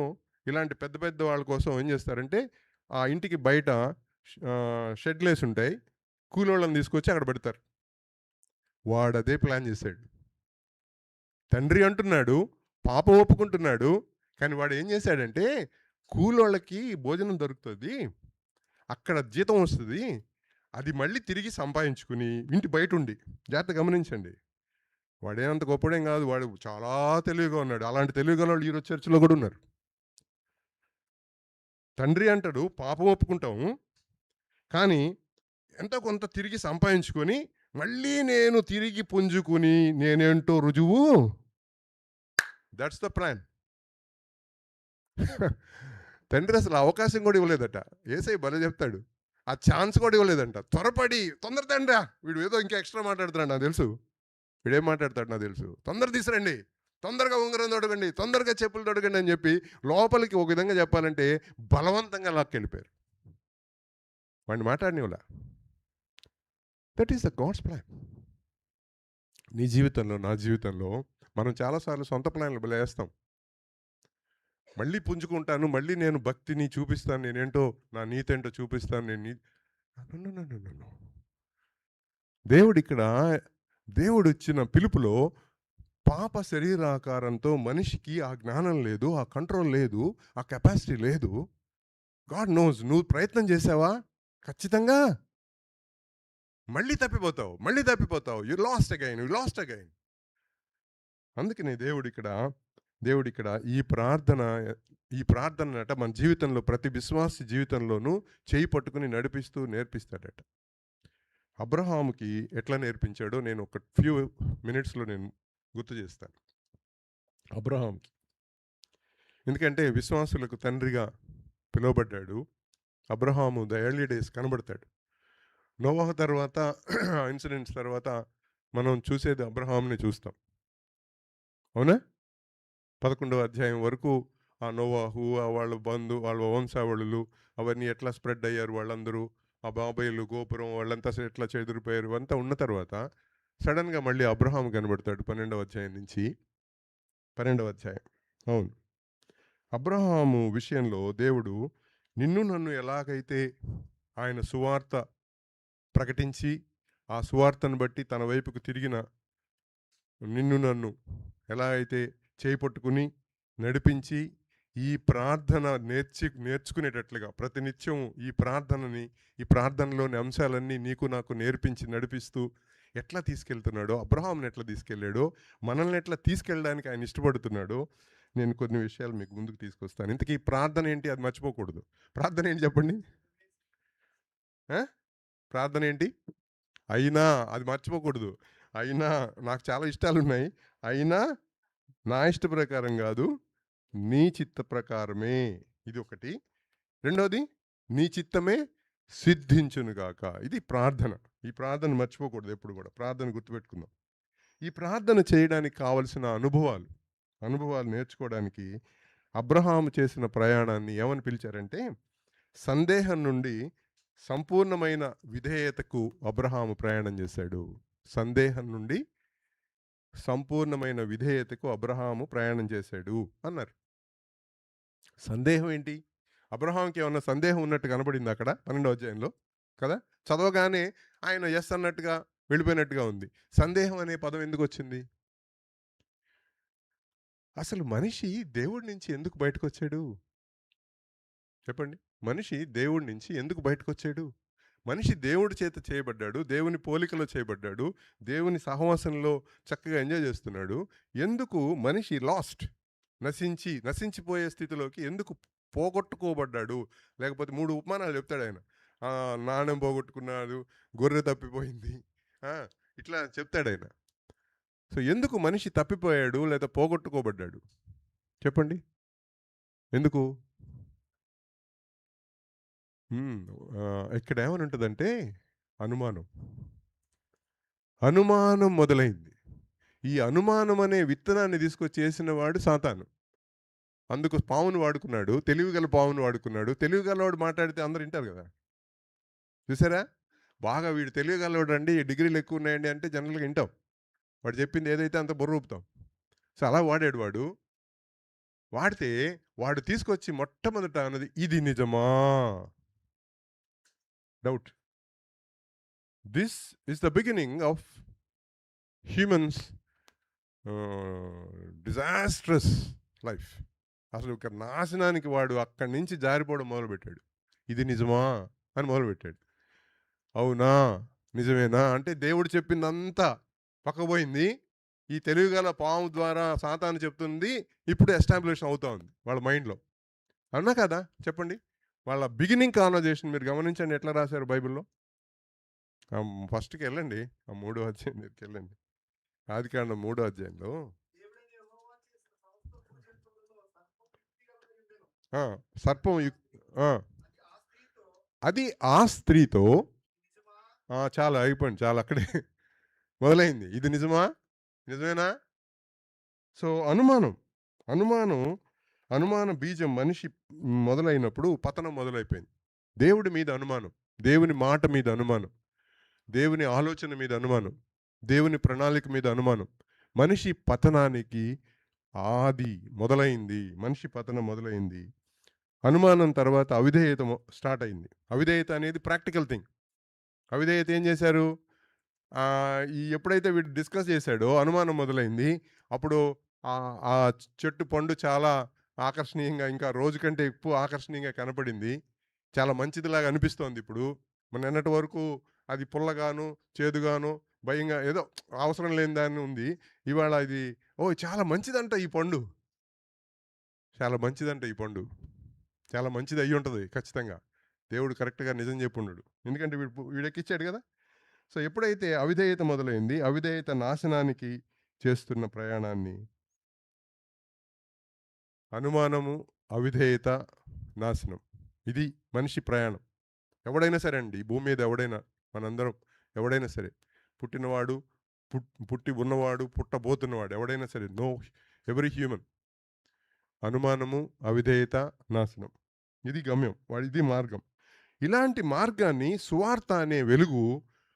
ఇలాంటి పెద్ద పెద్ద వాళ్ళ కోసం ఏం చేస్తారంటే, ఆ ఇంటికి బయట షెడ్‌లేసి ఉంటాయి. కూలోళ్ళని తీసుకొచ్చి అక్కడ పెడతారు. వాడదే ప్లాన్ చేశాడు. తండ్రి అంటున్నాడు, పాప ఒప్పుకుంటున్నాడు. కానీ వాడు ఏం చేశాడంటే, కూలోళ్ళకి భోజనం దొరుకుతుంది, అక్కడ జీతం వస్తుంది, అది మళ్ళీ తిరిగి సంపాదించుకుని ఇంటి బయట ఉండి, జాగ్రత్తగా గమనించండి. వాడేమంత గొప్పడేం కాదు. వాడు చాలా తెలివిగా ఉన్నాడు. అలాంటి తెలివిగల వాళ్ళు ఈరోజు చర్చిలో కూడా ఉన్నారు. తండ్రి అంటాడు, పాపం ఒప్పుకుంటాము, కానీ ఎంతో కొంత తిరిగి సంపాదించుకొని మళ్ళీ నేను తిరిగి పుంజుకుని నేనేంటో రుజువు. That's the plan. తండ్రి అసలు అవకాశం కూడా ఇవ్వలేదట. యేసయ్య భలే చెప్తాడు. ఆ ఛాన్స్ కూడా ఇవ్వలేదంట. త్వరపడి, తొందర తండ్రా, వీడు ఏదో ఇంకా ఎక్స్ట్రా మాట్లాడుతున్నాడు నాకు తెలుసు. వీడేం మాట్లాడతాడు నాకు తెలుసు. తొందర తీసురండి, తొందరగా ఉంగరం తొడగండి, తొందరగా చెప్పులు తొడగండి అని చెప్పి లోపలికి ఒక విధంగా చెప్పాలంటే బలవంతంగా లాక్కెళ్ళిపోయారు. వాడిని మాట్లాడినవులా. That is the God's plan. నీ జీవితంలో, నా జీవితంలో మనం చాలాసార్లు సొంత ప్లాన్లు వేస్తాం. మళ్ళీ పుంజుకుంటాను, మళ్ళీ నేను భక్తిని చూపిస్తాను, నేనేంటో నా నీతేంటో చూపిస్తాను, నేను దేవుడిక్కడ, దేవుడు ఇచ్చిన పిలుపులో పాప శరీరాకారంతో మనిషికి ఆ జ్ఞానం లేదు, ఆ కంట్రోల్ లేదు, ఆ కెపాసిటీ లేదు. God knows. నువ్వు ప్రయత్నం చేసావా? ఖచ్చితంగా మళ్ళీ తప్పిపోతావు, మళ్ళీ తప్పిపోతావు. You lost again, you lost again. అందుకనే దేవుడిక్కడ ఈ ప్రార్థనట మన జీవితంలో ప్రతి విశ్వాసి జీవితంలోనూ చేయి పట్టుకుని నడిపిస్తూ నేర్పిస్తాడట. అబ్రహాముకి ఎట్లా నేర్పించాడో నేను ఒక ఫ్యూ మినిట్స్లో నేను గుర్తు చేస్తాను అబ్రహాంకి. ఎందుకంటే విశ్వాసులకు తండ్రిగా పిలువబడ్డాడు. అబ్రహాము ద ఎర్లీ డేస్ కనబడతాడు. నోవాహు తర్వాత ఇన్సిడెంట్స్ తర్వాత మనం చూసేది అబ్రహాంని చూస్తాం. అవునా? 11వ అధ్యాయం వరకు ఆ నోవాహు, వాళ్ళ వంశావళులు అవన్నీ ఎట్లా స్ప్రెడ్ అయ్యారు వాళ్ళందరూ, ఆ బాబాయిలు గోపురం వాళ్ళంతా ఎట్లా చెదిరిపోయారు అంతా ఉన్న తర్వాత సడన్గా మళ్ళీ అబ్రహాం కనబడతాడు 12వ అధ్యాయం నుంచి. 12వ అధ్యాయం, అవును. అబ్రహాము విషయంలో దేవుడు నిన్ను నన్ను ఎలాగైతే ఆయన సువార్త ప్రకటించి ఆ సువార్తను బట్టి తన వైపుకు తిరిగిన నిన్ను నన్ను ఎలా అయితే చేపట్టుకుని నడిపించి ఈ ప్రార్థన నేర్చుకునేటట్లుగా ప్రతినిత్యం ఈ ప్రార్థనలోని అంశాలన్నీ నీకు నాకు నేర్పించి నడిపిస్తూ ఎట్లా తీసుకెళ్తున్నాడో, అబ్రహాంని ఎట్లా తీసుకెళ్ళాడో, మనల్ని ఎట్లా తీసుకెళ్ళడానికి ఆయన ఇష్టపడుతున్నాడో నేను కొన్ని విషయాలు మీకు ముందుకు తీసుకొస్తాను. ఇంతకీ ప్రార్థన ఏంటి, అది మర్చిపోకూడదు. ప్రార్థన ఏంటి చెప్పండి? ప్రార్థన ఏంటి? అయినా, అది మర్చిపోకూడదు. అయినా నాకు చాలా ఇష్టాలు ఉన్నాయి, అయినా నా ఇష్ట ప్రకారం కాదు, నీ చిత్త ప్రకారమే. ఇది ఒకటి. రెండోది, నీ చిత్తమే సిద్ధించునుగాక. ఇది ప్రార్థన. ఈ ప్రార్థన మర్చిపోకూడదు ఎప్పుడు కూడా. ప్రార్థన గుర్తుపెట్టుకుందాం. ఈ ప్రార్థన చేయడానికి కావలసిన అనుభవాలు నేర్చుకోవడానికి అబ్రహాము చేసిన ప్రయాణాన్ని ఏమని పిలిచారంటే, సందేహం నుండి సంపూర్ణమైన విధేయతకు అబ్రహాము ప్రయాణం చేశాడు. సందేహం నుండి సంపూర్ణమైన విధేయతకు అబ్రహాము ప్రయాణం చేశాడు అన్నారు. సందేహం ఏంటి? అబ్రహాంకి ఏమన్నా సందేహం ఉన్నట్టు కనబడింది అక్కడ 12వ అధ్యాయంలో కదా? చదవగానే ఆయన ఎస్ అన్నట్టుగా వెళ్ళిపోయినట్టుగా ఉంది. సందేహం అనే పదం ఎందుకు వచ్చింది? అసలు మనిషి దేవుడి నుంచి ఎందుకు బయటకు వచ్చాడు చెప్పండి? మనిషి దేవుడి నుంచి ఎందుకు బయటకు వచ్చాడు? మనిషి దేవుడి చేత చేయబడ్డాడు, దేవుని పోలికలో చేయబడ్డాడు, దేవుని సహవాసంలో చక్కగా ఎంజాయ్ చేస్తున్నాడు. ఎందుకు మనిషి నశించిపోయే స్థితిలోకి ఎందుకు పోగొట్టుకోబడ్డాడు? లేకపోతే 3 ఉపమానాలు చెప్తాడు ఆయన. నాణ్యం పోగొట్టుకున్నాడు, గొర్రె తప్పిపోయింది, ఇట్లా చెప్తాడు ఆయన. సో ఎందుకు మనిషి తప్పిపోయాడు లేదా పోగొట్టుకోబడ్డాడు చెప్పండి? ఎందుకు? ఇక్కడ ఏమని ఉంటుందంటే అనుమానం మొదలైంది. ఈ అనుమానం అనే విత్తనాన్ని తీసుకొచ్చి వేసిన వాడు సాతాను. అందుకు పావును వాడుకున్నాడు, తెలివిగల పావును వాడుకున్నాడు. తెలివిగలవాడు మాట్లాడితే అందరు వింటారు కదా. చూసారా? బాగా వీడు తెలివిగలవాడు అండి, డిగ్రీలు ఎక్కువ ఉన్నాయండి అంటే జనరల్గా వింటాం. వాడు చెప్పింది ఏదైతే అంత బుర్ర ఊపుతాం. సో అలా వాడాడు వాడితే వాడు తీసుకొచ్చి మొట్టమొదట అన్నది ఇది నిజమా? Doubt. This is the beginning of humans disastrous life. అసలు ఒక నాశనానికి వాడు అక్కడి నుంచి జారిపోవడం మొదలుపెట్టాడు. ఇది నిజమా అని మొదలుపెట్టాడు. అవునా, నిజమేనా అంటే దేవుడు చెప్పిందంతా పక్కపోయింది. ఈ తెలివిగల పాము ద్వారా సాతాను చెప్తుంది ఇప్పుడు ఎస్టాబ్లిష్ అవుతా ఉంది వాళ్ళ మైండ్లో. అవునా కదా చెప్పండి? వాళ్ళ బిగినింగ్ కాన్వర్జేషన్ మీరు గమనించండి ఎట్లా రాశారు బైబిల్లో. ఫస్ట్కి వెళ్ళండి, ఆ 3వ అధ్యాయం దగ్గరికి వెళ్ళండి. ఆదికాండం 3వ అధ్యాయంలో సర్పం అది ఆ స్త్రీతో చాలా అయిపోయింది, చాలా అక్కడే మొదలైంది. ఇది నిజమేనా? సో అనుమాన బీజం మనిషి మొదలైనప్పుడు పతనం మొదలైపోయింది. దేవుడి మీద అనుమానం, దేవుని మాట మీద అనుమానం, దేవుని ఆలోచన మీద అనుమానం, దేవుని ప్రణాళిక మీద అనుమానం. మనిషి పతనానికి ఆది మొదలైంది. మనిషి పతనం మొదలైంది. అనుమానం తర్వాత అవిధేయత స్టార్ట్ అయింది. అవిధేయత అనేది ప్రాక్టికల్ థింగ్. అవిధేయత ఏం చేశారు? ఎప్పుడైతే వీడు డిస్కస్ చేశాడో అనుమానం మొదలైంది. అప్పుడు ఆ చెట్టు పండు చాలా ఆకర్షణీయంగా, ఇంకా రోజు కంటే ఎక్కువ ఆకర్షణీయంగా కనపడింది. చాలా మంచిదిలాగా అనిపిస్తోంది ఇప్పుడు. నిన్నటి వరకు అది పుల్లగాను, చేదుగాను, భయంగా ఏదో అవసరం లేని దాన్ని ఉంది. ఇవాళ ఇది ఓహ్! చాలా మంచిదంట ఈ పండు. చాలా మంచిదంట ఈ పండు. చాలా మంచిది అయ్యుంటది ఖచ్చితంగా. దేవుడు కరెక్ట్‌గా నిజం చెప్పుండడు. ఎందుకంటే వీడెక్కిచ్చాడు గదా! సో, ఎప్పుడైతే అవిధేయత మొదలైంది, అవిధేయత నాశనానికి చేస్తున్న ప్రయాణాన్ని అనుమానము, అవిధేయత, నాశనం. ఇది మనిషి ప్రయాణం. ఎవడైనా సరే అండి. ఈ భూమి మీద ఎవడైనా మనందరం ఎవడైనా సరే. పుట్టినవాడు, పుట్టి ఉన్నవాడు, పుట్టబోతున్నవాడు ఎవడైనా సరే. Every human. అనుమానము, అవిధేయత, నాశనం. ఇది గమ్యం. ఇది మార్గం. ఇలాంటి మార్గాన్ని సువార్త అనే వెలుగు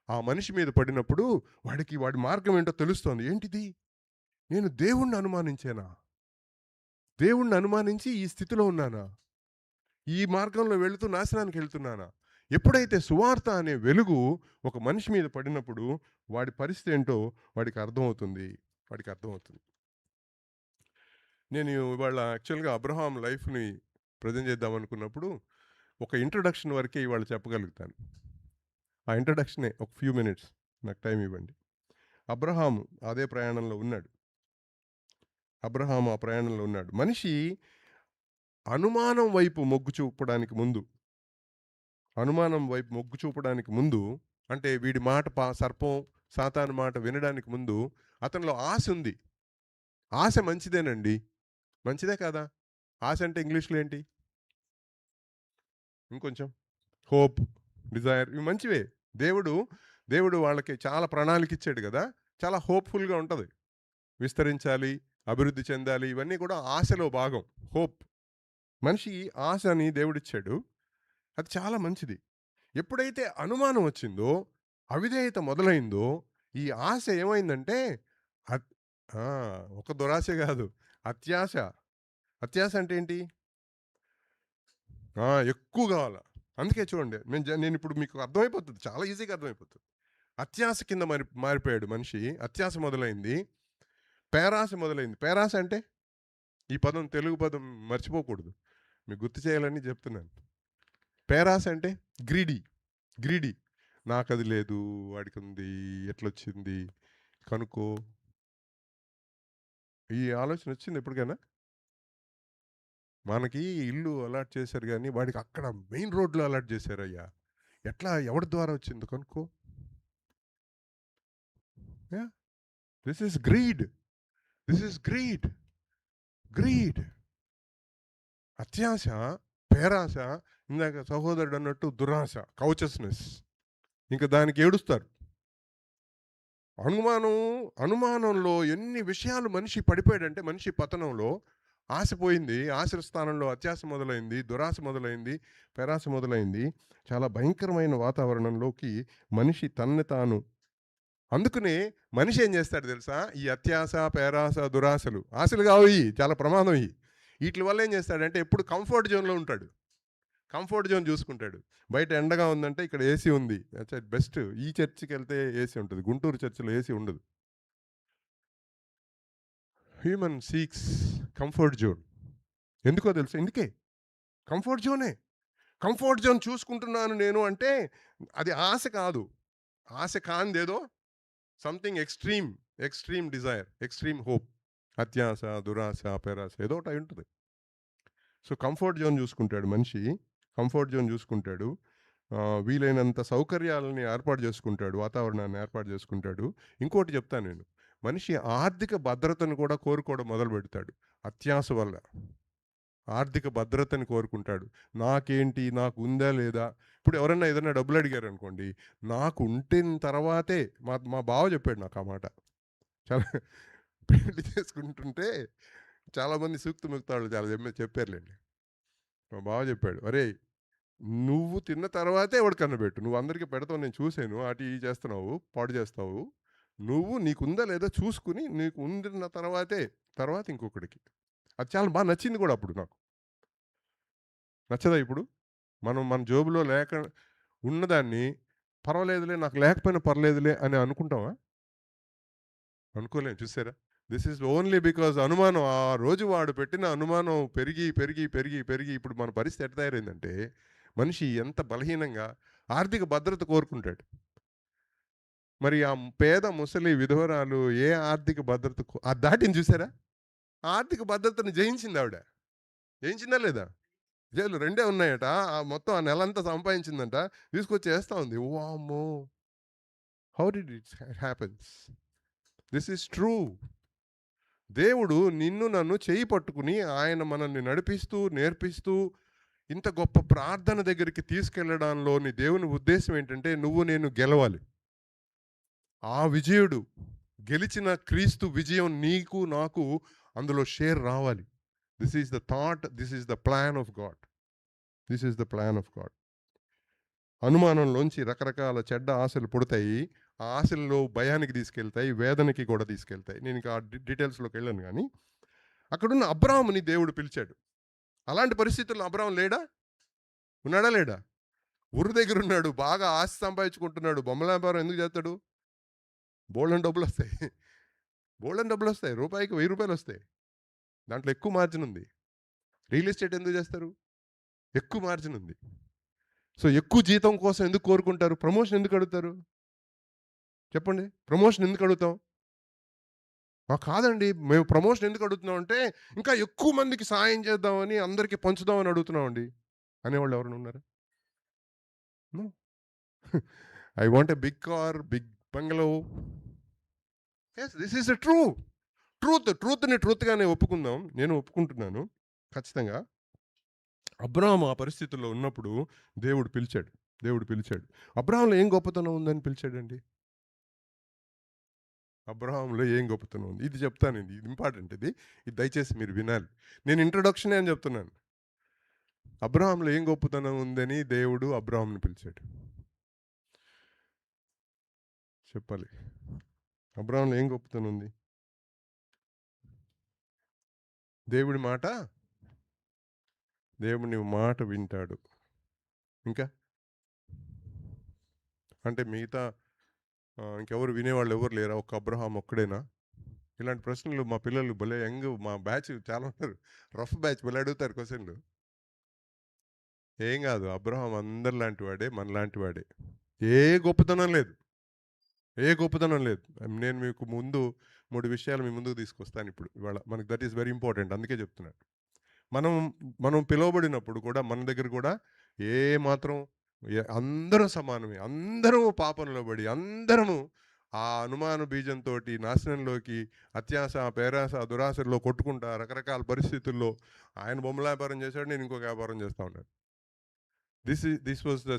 ఆ మనిషి మీద పడినప్పుడు వాడి మార్గం ఏంటో తెలుస్తోంది. ఏంటిది? నేను దేవుణ్ణి అనుమానించానా? దేవుణ్ణి అనుమానించి ఈ స్థితిలో ఉన్నానా? ఈ మార్గంలో వెళుతూ నాశనానికి వెళ్తున్నానా? ఎప్పుడైతే సువార్త అనే వెలుగు ఒక మనిషి మీద పడినప్పుడు వాడి పరిస్థితి ఏంటో వాడికి అర్థమవుతుంది. వాడికి అర్థమవుతుంది. నేను ఇవాళ యాక్చువల్‌గా అబ్రహాం లైఫ్‌ని ప్రెజెంట్ చేద్దాం అనుకున్నప్పుడు ఒక ఇంట్రొడక్షన్ వరకే ఇవాళ చెప్పగలుగుతాను. ఆ ఇంట్రొడక్షనే ఒక ఫ్యూ మినిట్స్ నాకు టైం ఇవ్వండి. అబ్రహాము అదే ప్రయాణంలో ఉన్నాడు. అబ్రహాము ఆ ప్రయాణంలో ఉన్నాడు. మనిషి అనుమానం వైపు మొగ్గు చూపడానికి ముందు అనుమానం వైపు మొగ్గు చూపడానికి ముందు అంటే వీడి మాట సర్పం, సాతాను మాట వినడానికి ముందు అతనిలో ఆశ ఉంది. ఆశ మంచిదేనండి. మంచిదే కాదా? ఆశ అంటే ఇంగ్లీష్‌లో ఏంటి? ఇంకొంచెం హోప్, డిజైర్ ఇవి మంచివే. దేవుడు, దేవుడు వాళ్ళకి చాలా ప్రణాళిక ఇచ్చాడు గదా! చాలా హోప్‌ఫుల్‌గా ఉంటది. విస్తరించాలి, అభివృద్ధి చెందాలి ఇవన్నీ కూడా ఆశలో భాగం. హోప్. మనిషి ఆశని దేవుడిచ్చాడు. అది చాలా మంచిది. ఎప్పుడైతే అనుమానం వచ్చిందో, అవిధేయత మొదలైందో, ఈ ఆశ ఏమైందంటే అత్ ఆ! ఒక దురాశ గాదు. అత్యాశ. అత్యాశ అంటే ఏంటి? ఎక్కువ గావాల. అందుకే చూడండి. నేనిప్పుడు మీకు అర్థమైపోతది. చాలా ఈజీగా అర్థమైపోతది. అత్యాశ కింద మారిపోయాడు మనిషి. అత్యాశ మొదలైంది. పేరాశ మొదలైంది. పేరాశ అంటే? ఈ పదం తెలుగు పదం మర్చిపోకూడదు. మీకు గుర్తు చేయాలని చెప్తున్నాను. పేరాశ అంటే గ్రీడీ. గ్రీడీ. నాకది లేదు, వాడికుంది, ఎట్లొచ్చింది, కనుక్కో. ఈ ఆలోచన వచ్చిందా ఎప్పటికైనా? మనకి ఇల్లు అలాట్ చేశారు గానీ, వాడికి అక్కడ మెయిన్ రోడ్‌లో అలాట్ చేశారయ్యా. ఎట్లా ఎవడి ద్వారా వచ్చిందో కనుక్కో. Yeah! This is greed. This is greed. Greed. అత్యాశ, పేరాశ, ఇందాక సహోదరుడన్నట్టు దురాశ, కౌచస్‌నెస్. ఇంక దానికి ఏడుస్తారు. అనుమానం, అనుమానంలో ఎన్ని విషయాలు మనిషి పడిపోయాడంటే మనిషి పతనంలో ఆశ పోయింది. ఆశ స్థానంలో అత్యాశ మొదలైంది. దురాశ మొదలైంది. పేరాశ మొదలైంది. చాలా భయంకరమైన వాతావరణంలోకి మనిషి తనని తాను అందుకనే మనిషి ఏం చేస్తాడు తెలుసా? ఈ అత్యాశ, పేరాశ, దురాశలు ఆశలు కావు ఇయి. చాలా ప్రమాదం ఇయి. ఈట్లి వల్ల ఏం చేస్తాడంటే ఎప్పుడు కంఫర్ట్ జోన్‌లో ఉంటాడు. కంఫర్ట్ జోన్ చూసుకుంటాడు. బయట ఎండగా ఉందంటే ఇక్కడ ఏసీ ఉంది. బెస్ట్. ఈ చర్చికెళ్తే ఏసీ ఉంటది. గుంటూరు చర్చిలో ఏసీ ఉండదు. Human seeks comfort zone. ఎందుకో తెలుసా? ఇందుకే. కంఫర్ట్ జోనే. కంఫర్ట్ జోన్ చూసుకుంటున్నాను నేను అంటే అది ఆశ కాదు. ఆశ కానిదేదో something extreme, extreme desire, extreme hope. అత్యాశ, దురాశ, పేరాశ ఏదో ఒకటి అయ్యుంటది. సో, కంఫర్ట్ జోన్ చూసుకుంటాడు మనిషి. కంఫర్ట్ జోన్ చూసుకుంటాడు. వీలైనంత సౌకర్యాలని ఏర్పాటు చేసుకుంటాడు. వాతావరణాన్ని ఏర్పాటు చేసుకుంటాడు. ఇంకోటి చెప్తాను నేను. మనిషి ఆర్థిక భద్రతను కూడా కోరుకోవడం మొదలుపెడతాడు. అత్యాశ వల్ల. ఆర్థిక భద్రతని కోరుకుంటాడు. నాకేంటి? నాకు ఉందా లేదా? ఇప్పుడు ఎవరన్నా ఏదన్నా డబ్బులు అడిగారనుకోండి. నాకు ఉంటిన తర్వాతే మా మా బావ చెప్పాడు నాకు ఆ మాట. చాలా పెళ్లి చేసుకుంటుంటే చాలామంది సూక్తి ముక్తాళ్ళు చాలా చెప్పారులెండి. మా బావ చెప్పాడు. "అరేయ్! నువ్వు తిన్న తర్వాతే ఎవడికన్నా కన్నబెట్టు. నువ్వు అందరికి పెడతావు నేను చూసాను. అటు ఇటు చేస్తున్నావు, పాడు చేస్తావు. నువ్వు నీకుందా లేదా చూసుకొని నీకు ఉండిన తర్వాతే తర్వాత ఇంకొకడికి." అది చాలా నచ్చింది కూడా అప్పుడు నాకు. నచ్చదా ఇప్పుడు? మనం మన జేబులో ఉన్నదాన్ని పర్వాలేదులే నాకు లేకపోయినా పర్లేదులే అని అనుకుంటామా? అనుకోలేం చూసారా? దిస్ ఈజ్ ఓన్లీ బికాజ్ అనుమానం ఆ రోజు వాడు పెట్టిన అనుమానం పెరిగి, పెరిగి, పెరిగి, పెరిగి ఇప్పుడు మన పరిస్థితి ఎట్ట తయారైందంటే మనిషి ఎంత బలహీనంగా ఆర్థిక భద్రత కోరుకుంటాడు. మరి ఆ పేద ముసలి విధవరాలు ఏ ఆర్థిక భద్రత దాటిని చూసారా? ఆర్థిక భద్రతను జయించింది ఆవిడ. జయించిందా లేదా? జైలు రెండే ఉన్నాయట. మొత్తం ఆ నెలంతా సంపాదించిందంట. తీసుకొచ్చి ఏస్తా ఉంది. వామ్మో! How did it happens? This is true. దేవుడు నిన్ను నన్ను చేయి పట్టుకుని ఆయన మనల్ని నడిపిస్తూ, నేర్పిస్తూ ఇంత గొప్ప ప్రార్థన దగ్గరికి తీసుకెళ్లడంలోని దేవుని ఉద్దేశం ఏంటంటే నువ్వు నేను గెలవాలి. ఆ విజయుడు గెలిచిన క్రీస్తు విజయం నీకు నాకు అందులో షేర్ రావాలి. This is the thought, this is the plan of God. This is the plan of God. అనుమానంలోంచి రకరకాల చెడ్డ ఆశలు పుడతాయి. ఆ ఆశల్లో భయానికి తీసుకెళ్తాయి, వేదనకి కూడా తీసుకెళ్తాయి. నేను ఇంకా డీటెయిల్స్లోకి వెళ్ళాను. కానీ అక్కడున్న అబ్రాహాముని దేవుడు పిలిచాడు. అలాంటి పరిస్థితుల్లో అబ్రాహాం లేడా? ఉన్నాడా లేడా? ఊరు దగ్గర ఉన్నాడు, బాగా ఆశ సంపాదించుకుంటున్నాడు. బొమ్మల వ్యాపారం ఎందుకు చేస్తాడు? బోల్డెన్ డబ్బులు వస్తాయి. బోల్డెన్ డబ్బులు వస్తాయి. రూపాయికి 1000 రూపాయలు వస్తాయి. దాంట్లో ఎక్కువ మార్జిన్ ఉంది. రియల్ ఎస్టేట్ ఎందుకు చేస్తారు? ఎక్కువ మార్జిన్ ఉంది. సో ఎక్కువ జీతం కోసం ఎందుకు కోరుకుంటారు? ప్రమోషన్ ఎందుకు అడుగుతారు? చెప్పండి. ప్రమోషన్ ఎందుకు అడుగుతాం? కాదండి, మేము ప్రమోషన్ ఎందుకు అడుగుతున్నాం అంటే ఇంకా ఎక్కువ మందికి సాయం చేద్దామని, అందరికీ పంచుదామని అడుగుతున్నామండి అనేవాళ్ళు ఎవరైనా ఉన్నారా? I want a big car, big bungalow. Yes, this is a ట్రూత్ని ట్రూత్గానే ఒప్పుకుందాం. నేను ఒప్పుకుంటున్నాను ఖచ్చితంగా. అబ్రాహాము ఆ పరిస్థితుల్లో ఉన్నప్పుడు దేవుడు పిలిచాడు. అబ్రాహాంలో ఏం గొప్పతనం ఉందని పిలిచాడండి? అబ్రహాంలో ఏం గొప్పతనం ఉంది? ఇది చెప్తానండి, ఇది ఇంపార్టెంట్. ఇది దయచేసి మీరు వినాలి. నేను ఇంట్రొడక్షనే అని చెప్తున్నాను. అబ్రహాంలో ఏం గొప్పతనం ఉందని దేవుడు అబ్రహాంని పిలిచాడు. చెప్పాలి. అబ్రహాంలో ఏం గొప్పతనం ఉంది? దేవుడి మాట వింటాడు. ఇంకా అంటే మిగతా ఇంకెవరు వినేవాళ్ళు ఎవరు లేరా? ఒక్క అబ్రహాం ఒక్కడేనా? ఇలాంటి ప్రశ్నలు మా పిల్లలు భలే మా బ్యాచ్ చాలా ఉన్నారు. రఫ్ బ్యాచ్ భలే అడుగుతారు క్వశ్చన్లు. ఏం కాదు, అబ్రహాం అందరిలాంటి వాడే, మనలాంటి వాడే. ఏ గొప్పతనం లేదు. నేను మీకు ముందు 3 విషయాలు మీ ముందుకు తీసుకొస్తాను ఇప్పుడు ఇవాళ. మనకి దట్ ఈస్ వెరీ ఇంపార్టెంట్. అందుకే చెప్తున్నాను. మనం పిలువబడినప్పుడు కూడా మన దగ్గర కూడా ఏ మాత్రం అందరం సమానమే. అందరము పాపంలో పడి అందరము ఆ అనుమాన బీజంతో నాశనంలోకి, అత్యాశ, పేరాశ, దురాశల్లో కొట్టుకుంటా రకరకాల పరిస్థితుల్లో ఆయన బొమ్మల వ్యాపారం చేశాడు, నేను ఇంకొక వ్యాపారం చేస్తూ ఉన్నాను. This was the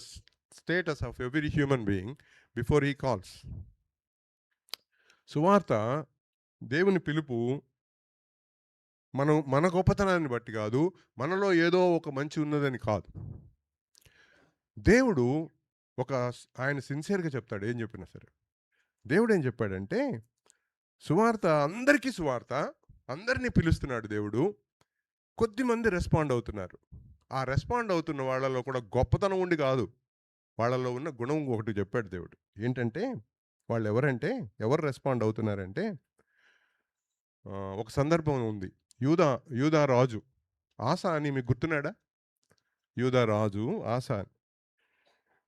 status of every human being before he calls. సువార్త, దేవుని పిలుపు మన గొప్పతనాన్ని బట్టి కాదు, మనలో ఏదో ఒక మంచి ఉన్నదని కాదు. దేవుడు ఆయన సిన్సియర్గా చెప్తాడు ఏం చెప్పినా సరే. దేవుడు ఏం చెప్పాడంటే అందరికీ సువార్త, అందరినీ పిలుస్తున్నాడు దేవుడు. కొద్దిమంది రెస్పాండ్ అవుతున్నారు. ఆ రెస్పాండ్ అవుతున్న వాళ్ళలో కూడా గొప్పతనం ఉండి కాదు, వాళ్ళలో ఉన్న గుణం ఒకటి చెప్పాడు దేవుడు. ఏంటంటే వాళ్ళు ఎవరు రెస్పాండ్ అవుతున్నారంటే, ఒక సందర్భం ఉంది. యూదా రాజు ఆసా అని మీకు గుర్తున్నాడా? యూదా రాజు ఆసా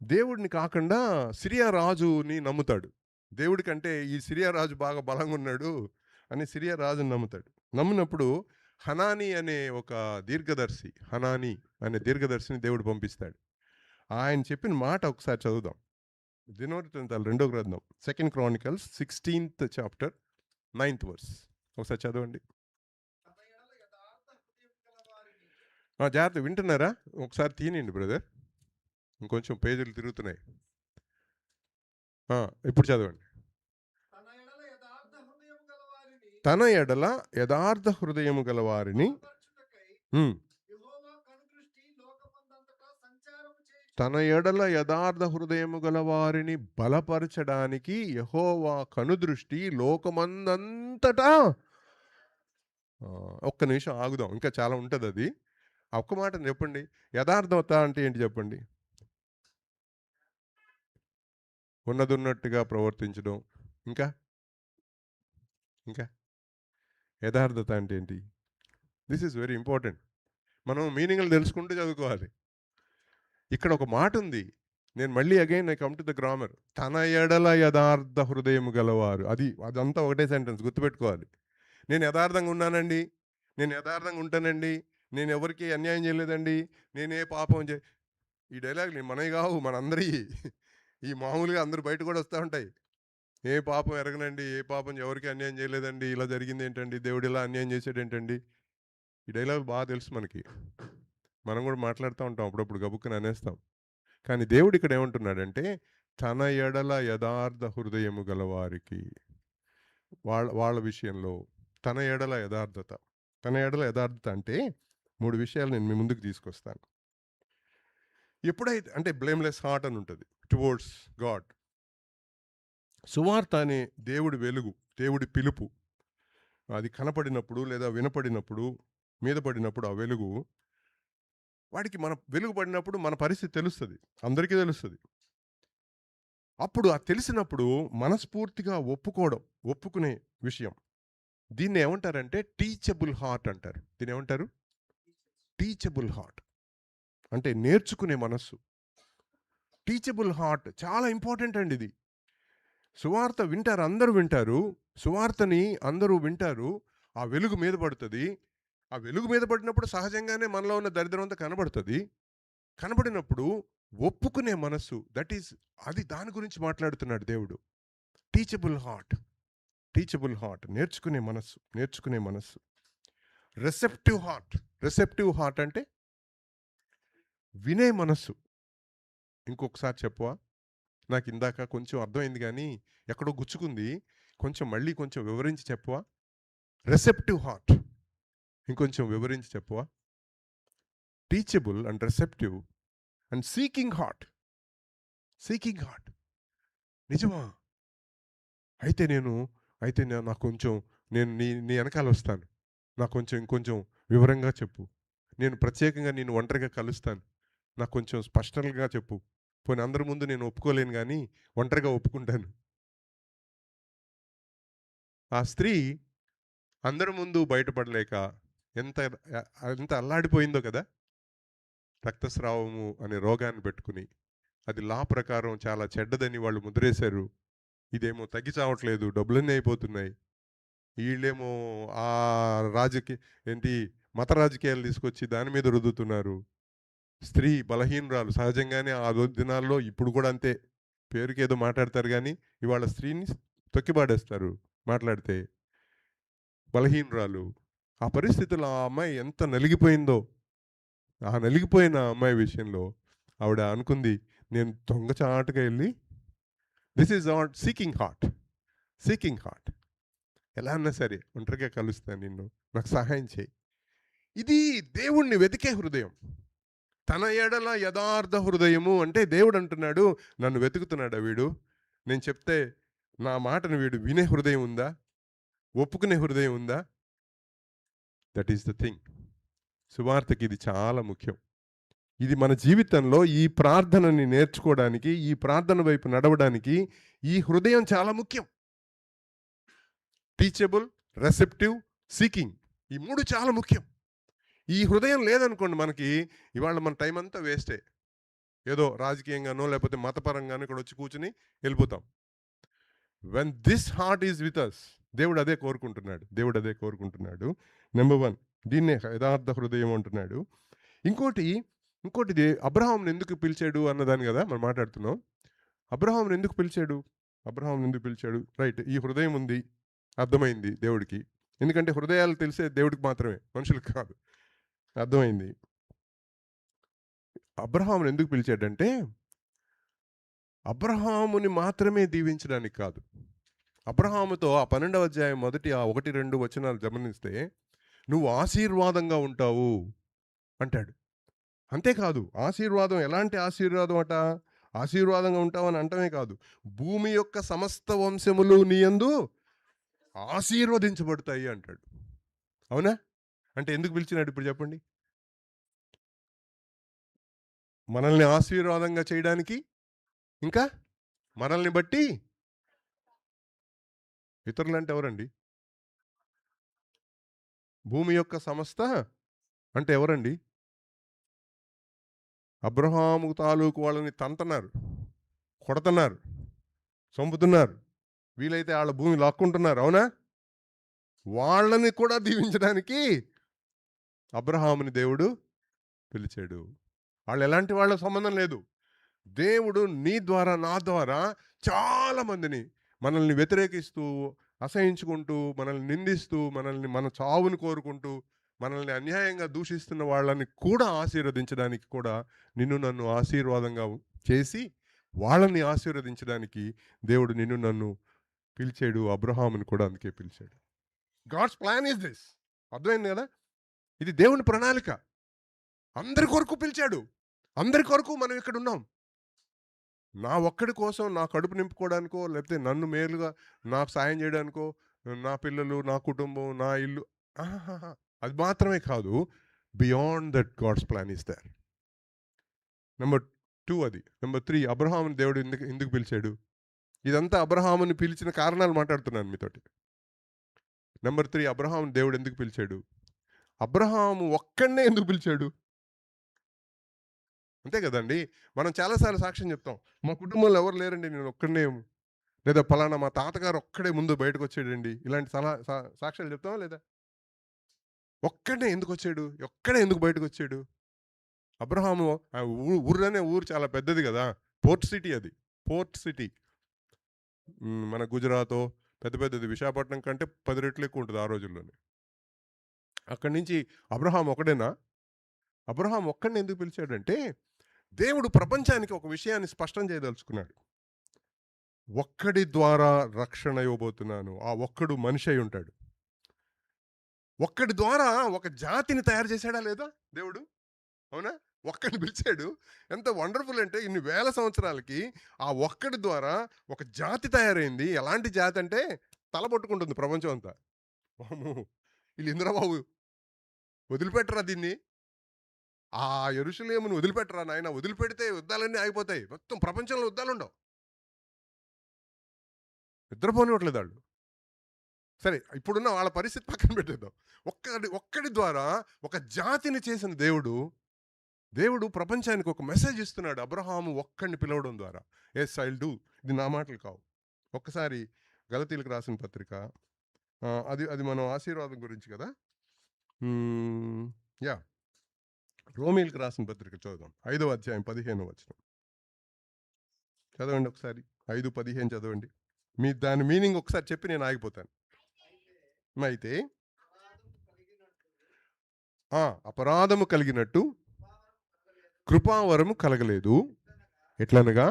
దేవుడిని కాకుండా సిరియా రాజుని నమ్ముతాడు. దేవుడి కంటే ఈ సిరియా రాజు బాగా బలంగా ఉన్నాడు అని సిరియా రాజుని నమ్ముతాడు. నమ్మినప్పుడు హనానీ అనే దీర్ఘదర్శిని దేవుడు పంపిస్తాడు. ఆయన చెప్పిన మాట ఒకసారి చదువుదాం. దినవృత్తాంతాలు 2వ గ్రంథం, 2 Chronicles 16th chapter 9th verse. ఒకసారి చదవండి. జాగ్రత్త వింటున్నారా? ఒకసారి తీనండి బ్రదర్, ఇంకొంచెం పేజీలు తిరుగుతున్నాయి. ఇప్పుడు చదవండి. తన ఎడల యథార్థ హృదయము గలవారిని బలపరచడానికి యెహోవా కనుదృష్టి లోకమందంతటా. ఒక్క నిమిషం ఆగుదాం, ఇంకా చాలా ఉంటుంది అది. ఒక్క మాట చెప్పండి. యథార్థత అంటే ఏంటి చెప్పండి? ఉన్నట్టుగా ప్రవర్తించడం. ఇంకా యథార్థత అంటే ఏంటి? This is very important. మనం మీనింగ్లు తెలుసుకుంటూ చదువుకోవాలి. ఇక్కడ ఒక మాట ఉంది, నేను మళ్ళీ again I come to the grammar. తన ఎడల యథార్థ హృదయము గలవారు. అదంతా ఒకటే సెంటెన్స్ గుర్తుపెట్టుకోవాలి. నేను యథార్థంగా ఉన్నానండి. నేను యథార్థంగా ఉంటానండి. నేను ఎవరికీ అన్యాయం చేయలేదండి. నేనే పాపం ఈ డైలాగులు మనవి కావు, మనందరియి. ఈ మామూలుగా అందరూ బయట కూడా వస్తా ఉంటాయి. ఏ పాపం ఎరగనండి, ఏ పాపం ఎవరికీ అన్యాయం చేయలేదండి, ఇలా జరిగింది ఏంటండి, దేవుడు ఇలా అన్యాయం చేసాడు ఏంటండి. ఈ డైలాగులు బాగా తెలుసు మనకి. మనం కూడా మాట్లాడుతూ ఉంటాం, అప్పుడప్పుడు గబుక్కుని అనేస్తాం. కానీ దేవుడు ఇక్కడ ఏమంటున్నాడంటే, తన ఎడల యథార్థ హృదయము గలవారికి, వాళ్ళ వాళ్ళ విషయంలో తన ఎడల యథార్థత. తన ఎడల యథార్థత అంటే 3 విషయాలు నేను మీ ముందుకు తీసుకొస్తాను. ఎప్పుడైతే అంటే బ్లేమ్‌లెస్ హార్ట్ అని ఉంటుంది టువర్డ్స్ గాడ్. సువార్త అనే దేవుడి వెలుగు, దేవుడి పిలుపు అది కనపడినప్పుడు లేదా వినపడినప్పుడు, మీద పడినప్పుడు ఆ వెలుగు, వాడికి మన వెలుగు పడినప్పుడు మన పరిస్థితి తెలుస్తది. అందరికీ తెలుస్తది. అప్పుడు ఆ తెలిసినప్పుడు మనస్ఫూర్తిగా ఒప్పుకునే విషయం. దీన్ని ఏమంటారంటే టీచబుల్ హార్ట్ అంటారు. దీన్ని ఏమంటారు? Teachable heart. అంటే నేర్చుకునే మనస్సు. టీచబుల్ హార్ట్ చాలా ఇంపార్టెంట్ అండి ఇది. సువార్త వింటారు, అందరూ వింటారు. సువార్తని అందరూ వింటారు. ఆ వెలుగు మీద పడుతుంది. ఆ వెలుగు మీద పడినప్పుడు సహజంగానే మనలో ఉన్న దరిద్రం అంతా కనబడుతుంది. కనబడినప్పుడు ఒప్పుకునే మనస్సు, అది దాని గురించి మాట్లాడుతున్నాడు దేవుడు. Teachable heart. టీచబుల్ హార్ట్, నేర్చుకునే మనస్సు, నేర్చుకునే మనస్సు. Receptive heart. రిసెప్టివ్ హార్ట్ అంటే వినే మనస్సు. ఇంకొకసారి చెప్పవా? నాకు ఇందాక కొంచెం అర్థమైంది కానీ ఎక్కడో గుచ్చుకుంది. మళ్ళీ కొంచెం వివరించి చెప్పవా? Receptive heart. ఇంకొంచెం వివరించి చెప్పవా? Teachable and receptive and seeking heart. Seeking heart. నిజమా? అయితే నాకు కొంచెం, నేను నీ నీ వెనకాల వస్తాను. నాకు కొంచెం ఇంకొంచెం వివరంగా చెప్పు. నేను ప్రత్యేకంగా నేను ఒంటరిగా కలుస్తాను. నాకు కొంచెం స్పష్టంగా చెప్పు. పోనీ అందరి ముందు నేను ఒప్పుకోలేను కానీ ఒంటరిగా ఒప్పుకుంటాను. ఆ స్త్రీ అందరి ముందు బయటపడలేక ఎంత ఎంత అల్లాడిపోయిందో కదా. రక్తస్రావము అనే రోగాన్ని పెట్టుకుని, అది లా ప్రకారం చాలా చెడ్డదని వాళ్ళు ముద్రేశారు. ఇదేమో తగ్గి చావట్లేదు, డబ్బులన్నీ అయిపోతున్నాయి. వీళ్ళేమో ఆ రాజకీయ ఏంటి మత రాజకీయాలు తీసుకొచ్చి దాని మీద రుద్దుతున్నారు. స్త్రీ బలహీనరాలు. సహజంగానే ఆ దినాల్లో ఇప్పుడు కూడా అంతే. పేరుకేదో మాట్లాడతారు కానీ ఇవాళ స్త్రీని తొక్కిపాడేస్తారు మాట్లాడితే. బలహీనరాలు. ఆ పరిస్థితుల్లో ఆ అమ్మాయి ఎంత నలిగిపోయిందో. ఆ నలిగిపోయిన అమ్మాయి విషయంలో ఆవిడ అనుకుంది, నేను దొంగచాటుగా వెళ్ళి this is not seeking heart. Seeking heart. ఎలా అన్నా సరే ఒంటరిగా కలుస్తాను నిన్ను, నాకు సహాయం చేయి. ఇది దేవుణ్ణి వెతికే హృదయం. తన ఎడల యథార్థ హృదయము అంటే దేవుడు అంటున్నాడు, నన్ను వెతుకుతున్నాడా వీడు? నేను చెప్తే నా మాటను వీడు వినే హృదయం ఉందా? ఒప్పుకునే హృదయం ఉందా? That is the thing. సువార్తకి ఇది చాలా ముఖ్యం. ఇది మన జీవితంలో ఈ ప్రార్థనని నేర్చుకోవడానికి, ఈ ప్రార్థన వైపు నడవడానికి ఈ హృదయం చాలా ముఖ్యం. Teachable, receptive, seeking. ఈ 3 చాలా ముఖ్యం. ఈ హృదయం లేదనుకోండి మనకి, ఇవాళ మన టైం అంతా వేస్టే. ఏదో రాజకీయంగానో లేకపోతే మతపరంగానో ఇక్కడ వచ్చి కూర్చుని వెళ్ళిపోతాం. When this heart is with us, దేవుడు అదే కోరుకుంటున్నాడు. నెంబర్ 1 దీన్నే యథార్థ హృదయం అంటున్నాడు. ఇంకోటిది అబ్రహాంని ఎందుకు పిలిచాడు అన్నదాన్ని కదా మనం మాట్లాడుతున్నాం. అబ్రహాంని ఎందుకు పిలిచాడు? రైట్, ఈ హృదయం ఉంది, అర్థమైంది దేవుడికి. ఎందుకంటే హృదయాలు తెలిసే దేవుడికి మాత్రమే, మనుషులకు కాదు. అర్థమైంది. అబ్రహాముని ఎందుకు పిలిచాడంటే అబ్రహాముని మాత్రమే దీవించడానికి కాదు. అబ్రహాముతో ఆ 12వ అధ్యాయం మొదటి ఆ 1-2 వచనాలు గమనిస్తే, నువ్వు ఆశీర్వాదంగా ఉంటావు అంటాడు. అంతేకాదు, ఆశీర్వాదం ఎలాంటి ఆశీర్వాదం అట? ఆశీర్వాదంగా ఉంటావని అంటమే కాదు, భూమి యొక్క సమస్త వంశములు నీ యందు ఆశీర్వదించబడతాయి అంటాడు. అవునా? అంటే ఎందుకు పిలిచినాడు ఇప్పుడు చెప్పండి? మనల్ని ఆశీర్వాదంగా చేయడానికి, ఇంకా మనల్ని బట్టి ఇతరులంటే ఎవరండి? భూమి యొక్క సమస్త అంటే ఎవరండి? అబ్రహాము తాలూకు వాళ్ళని తంతున్నారు, కొడుతున్నారు, చంపుతున్నారు, వీలైతే వాళ్ళ భూమి లాక్కుంటున్నారు. అవునా? వాళ్ళని కూడా దీవించడానికి అబ్రహాముని దేవుడు పిలిచాడు. వాళ్ళు ఎలాంటి వాళ్ళ సంబంధం లేదు. దేవుడు నీ ద్వారా, నా ద్వారా చాలా మందిని మనల్ని వ్యతిరేకిస్తూ, అసహించుకుంటూ, మనల్ని నిందిస్తూ, మన చావుని కోరుకుంటూ, మనల్ని అన్యాయంగా దూషిస్తున్న వాళ్ళని కూడా ఆశీర్వదించడానికి కూడా నిన్ను నన్ను ఆశీర్వాదంగా చేసి, వాళ్ళని ఆశీర్వదించడానికి దేవుడు నిన్ను నన్ను పిలిచాడు. అబ్రహాముని కూడా అందుకే పిలిచాడు. God's plan is this. అర్థమైంది కదా? ఇది దేవుని ప్రణాళిక. అందరి కొరకు పిలిచాడు. అందరి కొరకు మనం ఇక్కడ ఉన్నాం. నా ఒక్కడి కోసం, నా కడుపు నింపుకోవడానికో, లేకపోతే నన్ను మేలుగా నాకు సాయం చేయడానికో, నా పిల్లలు, నా కుటుంబం, నా ఇల్లు, ఆహాహా, అది మాత్రమే కాదు. Beyond that God's plan is there. Number 2 అది. నెంబర్ 3, అబ్రహాముని దేవుడు ఎందుకు ఎందుకు పిలిచాడు? ఇదంతా అబ్రహాముని పిలిచిన కారణాలు మాట్లాడుతున్నాను మీతోటి. నెంబర్ 3, అబ్రహాముని దేవుడు ఎందుకు పిలిచాడు? అబ్రహాము ఒక్కడినే ఎందుకు పిలిచాడు? అంతే కదండి. మనం చాలాసార్లు సాక్ష్యం చెప్తాం. మా కుటుంబంలో ఎవరు లేరండి, నేను ఒక్కడినే, లేదా పలానా మా తాతగారు ఒక్కడే ముందు బయటకు వచ్చాడండి, ఇలాంటి సాక్ష్యాలు చెప్తావా లేదా? ఒక్కడే ఎందుకు వచ్చాడు? ఒక్కడే ఎందుకు బయటకు వచ్చాడు? అబ్రహాము ఊర్లోనే, ఊరు చాలా పెద్దది కదా, పోర్ట్ సిటీ అది. పోర్ట్ సిటీ మన గుజరాతో పెద్ద పెద్దది. విశాఖపట్నం కంటే 10 రెట్లు ఎక్కువ ఉంటుంది ఆ రోజుల్లోనే. అక్కడి నుంచి అబ్రహాం ఒకడేనా? అబ్రహాం ఒక్కడిని ఎందుకు పిలిచాడంటే, దేవుడు ప్రపంచానికి ఒక విషయాన్ని స్పష్టం చేయదలుచుకున్నాడు. ఒక్కడి ద్వారా రక్షణ ఇవ్వబోతున్నాను. ఆ ఒక్కడు మనిషి అయి ఉంటాడు. ఒక్కడి ద్వారా ఒక జాతిని తయారు చేశాడా లేదా దేవుడు? అవునా? ఒక్కడిని పిలిచాడు. ఎంత వండర్ఫుల్ అంటే, ఇన్ని వేల సంవత్సరాలకి ఆ ఒక్కడి ద్వారా ఒక జాతి తయారైంది. ఎలాంటి జాతి అంటే తలపట్టుకుంటుంది ప్రపంచం అంతా. వామ్మో! వీళ్ళు ఇంద్రబాబు వదిలిపెట్టరా దీన్ని, ఆ యెరూషలేమును వదిలిపెట్టరా నాయన, వదిలిపెడితే యుద్ధాలన్నీ ఆగిపోతాయి, మొత్తం ప్రపంచంలో యుద్ధాలు ఉండవు. నిద్రపోనివ్వట్లేదు వాళ్ళు. సరే, ఇప్పుడున్న వాళ్ళ పరిస్థితి పక్కన పెట్టేద్దాం. ఒక్కడి ద్వారా ఒక జాతిని చేసిన దేవుడు ప్రపంచానికి ఒక మెసేజ్ ఇస్తున్నాడు అబ్రహాము ఒక్కడిని పిలవడం ద్వారా. Yes I'll do. ఇది నా మాటలు కావు. ఒక్కసారి గలతీలకు రాసిన పత్రిక, అది అది మనం ఆశీర్వాదం గురించి కదా. యా, రోమీలకు రాసిన పత్రిక చదువుదాం. 5వ అధ్యాయం 15వ వచనం చదవండి ఒకసారి. 5:15 చదవండి. దాని మీనింగ్ ఒకసారి చెప్పి నేను ఆగిపోతాను. అయితే అపరాధము కలిగినట్టు కృపావరము కలగలేదు. ఎట్లనగా,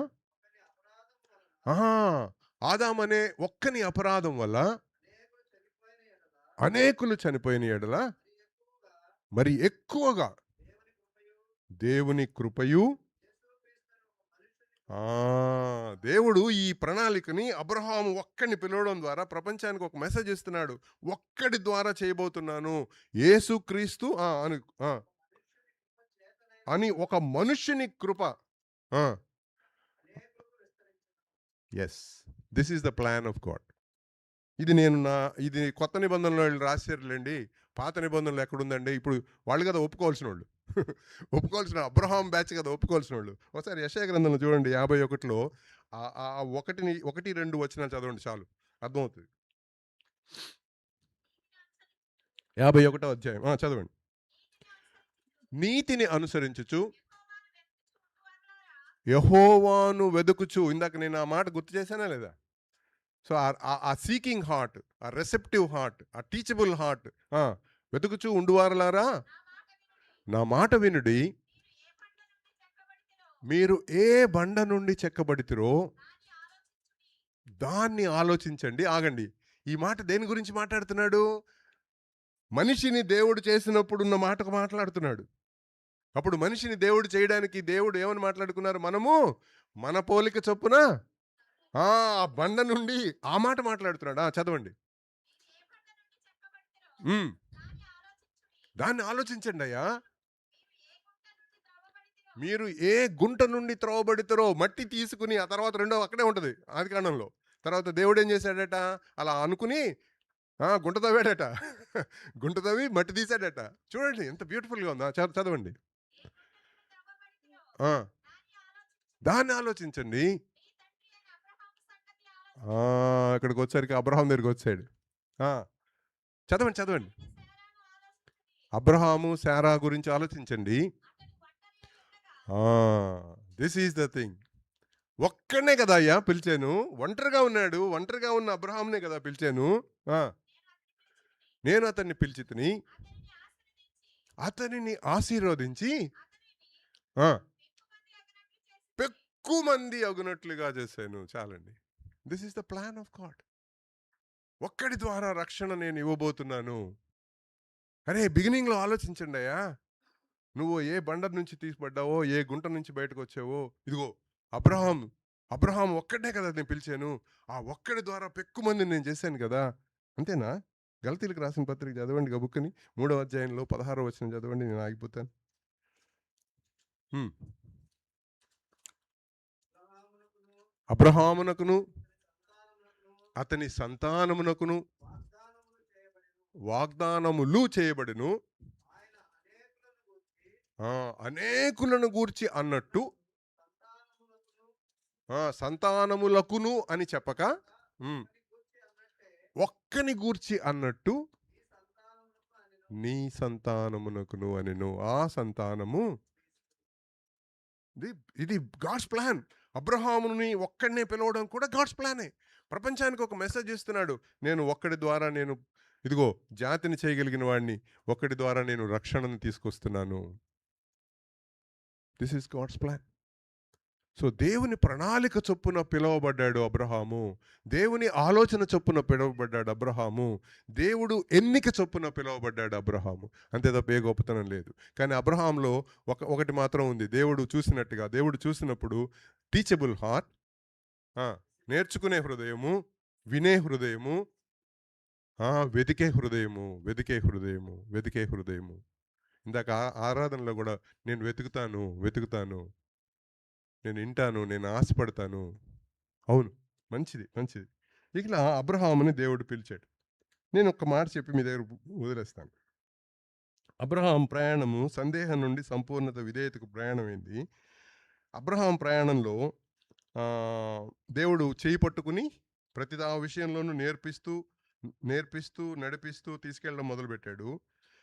ఆదామనే ఒక్కని అపరాధం వల్ల అనేకులు చనిపోయిన ఎడల మరి ఎక్కువగా దేవుని కృపయు, దేవుడు ఈ ప్రణాళికని అబ్రహాము ఒక్కడిని పిలవడం ద్వారా ప్రపంచానికి ఒక మెసేజ్ ఇస్తున్నాడు. ఒక్కడి ద్వారా చేయబోతున్నాను, యేసుక్రీస్తు అని ఒక మనుష్యుని కృప. Yes, this is the plan of God. ఇది కొత్త నిబంధనలో వాళ్ళు రాశారులేండి. పాత నిబంధనలు ఎక్కడుందండి? ఇప్పుడు వాళ్ళు కదా ఒప్పుకోవాల్సిన వాళ్ళు. ఒప్పుకోవాల్సిన అబ్రహాం బ్యాచ్ కదా ఒప్పుకోవాల్సిన వాళ్ళు. ఒకసారి యెషయా గ్రంథంలో చూడండి, 51లో 1-2 వచనాలు చదవండి చాలు, అర్థమవుతుంది. 51వ అధ్యాయం చదవండి. నీతిని అనుసరించుచు యెహోవాను వెదుకుచు. ఇందాక నేను ఆ మాట గుర్తు చేశానా లేదా? సో ఆ సీకింగ్ హార్ట్, ఆ రెసెప్టివ్ హార్ట్, ఆ టీచబుల్ హార్ట్, వెతుకుచూ ఉండువారలారా నా మాట వినుడి. మీరు ఏ బండ నుండి చెక్కబడితిరో దాన్ని ఆలోచించండి. ఆగండి, ఈ మాట దేని గురించి మాట్లాడుతున్నాడు? మనిషిని దేవుడు చేసినప్పుడు ఉన్న మాటకు మాట్లాడుతున్నాడు. అప్పుడు మనిషిని దేవుడు చేయడానికి దేవుడు ఏమని మాట్లాడుకున్నారు? మనము మన పోలిక చొప్పున ఆ బండ నుండి, ఆ మాట మాట్లాడుతున్నాడు. చదవండి. దాన్ని ఆలోచించండి అయ్యా. మీరు ఏ గుంట నుండి త్రోవబడితారో, మట్టి తీసుకుని, ఆ తర్వాత రెండో అక్కడే ఉంటుంది ఆదికాండంలో. తర్వాత దేవుడు ఏం చేశాడట? అలా అనుకుని గుంట తవ్వాడట. గుంట తవ్వి మట్టి తీసాడట. చూడండి ఎంత బ్యూటిఫుల్గా ఉందా. చదవండి. ఆ! దాన్ని ఆలోచించండి. ఆ! ఇక్కడికొచ్చేసరికి అబ్రాహాం దగ్గరికొచ్చాడు. ఆ! చదవండి. చదవండి. అబ్రహాము, శారా గురించి ఆలోచించండి. ఆ! This is the thing. ఒక్కడినే కదా అయ్యా పిలిచాను. ఒంటరిగా ఉన్నాడు. ఒంటరిగా ఉన్న అబ్రహామునే కదా పిలిచాను. ఆ! నేను అతన్ని పిలిచితిని. అతనిని ఆశీర్వదించి ఆ! పెక్కుమంది అగునట్లుగా చేశాను. చాలండి. This is the plan of God. ఒక్కడి ద్వారా రక్షణ నేను ఇవ్వబోతున్నాను. అరే బిగినింగ్‌లో ఆలోచించండయ్యా. నువ్వు ఏ బండర్ నుంచి తీసిపడ్డావో, ఏ గుంట నుంచి బయటకొచ్చావో, ఇదిగో అబ్రహాం, అబ్రహాం ఒక్కడినే కదా నేను పిలిచాను. ఆ ఒక్కడి ద్వారా పెక్కుమందిని నేను చేశాను గదా! అంతేనా? గలతీలకు రాసిన పత్రిక చదవండి గబుక్కని. 3వ అధ్యాయంలో 16వ వచనం చదవండి. నేను ఆగిపోతాను. హ్మ్. అబ్రహామునకును అబ్రహామునకును, సంతానమునకును అతని సంతానమునకును వాగ్దానములు చేయబడెను. వాగ్దానములు చేయబడెను. ఆయన అనేకులను గూర్చి ఆ! అనేకులను గూర్చి అన్నట్టు సంతానమునకును సంతానములకును అని చెప్పక హ్మ్. ఒక్కని గూర్చి అన్నట్టే ఒక్కని గూర్చి అన్నట్టు ఈ సంతానమునకు అనెను. నీ సంతానమునకును అనెను. ఆ సంతానము ఇది ఇది గాడ్స్ ప్లాన్. అబ్రహాముని ఒక్కడినే పిలవడం కూడా గాడ్స్ ప్లానే. ప్రపంచానికి ఒక మెసేజ్ ఇస్తున్నాడు. నేను ఒక్కడి ద్వారా నేను ఇదిగో జాతిని చేయగలిగిన వాడిని. ఒక్కడి ద్వారా నేను రక్షణను తీసుకొస్తున్నాను. This is God's plan. So దేవుని ప్రణాళిక చొప్పున పిలువబడ్డాడు అబ్రహాము. దేవుని ఆలోచన చొప్పున పిలువబడ్డాడు అబ్రహాము. దేవుడు ఎన్నిక చొప్పున పిలువబడ్డాడు అబ్రహాము. అంతే తప్ప ఏ గొప్పతనం లేదు. కానీ అబ్రహాంలో ఒకటి మాత్రం ఉంది. దేవుడు చూసినట్టుగా దేవుడు చూసినప్పుడు టీచబుల్ హార్ట్, నేర్చుకునే హృదయము, వినే హృదయము, వెతికే హృదయము, వెతికే హృదయము, వెతికే హృదయము. ఇందాక ఆరాధనలో కూడా నేను వెతుకుతాను, వెతుకుతాను, నేను వింటాను, నేను ఆశపడతాను. అవును. మంచిది. మంచిది. ఇట్లా అబ్రహాముని దేవుడు పిలిచాడు. నేను ఒక్క మాట చెప్పి మీ దగ్గర వదిలేస్తాను. అబ్రహాం ప్రయాణము సందేహం నుండి సంపూర్ణత విధేయతకు ప్రయాణమైంది. అబ్రహాం ప్రయాణంలో ఆహ్, దేవుడు చేయి పట్టుకుని ప్రతి విషయంలోనూ నేర్పిస్తూ, నడిపిస్తూ తీసుకెళ్ళడం మొదలుపెట్టాడు.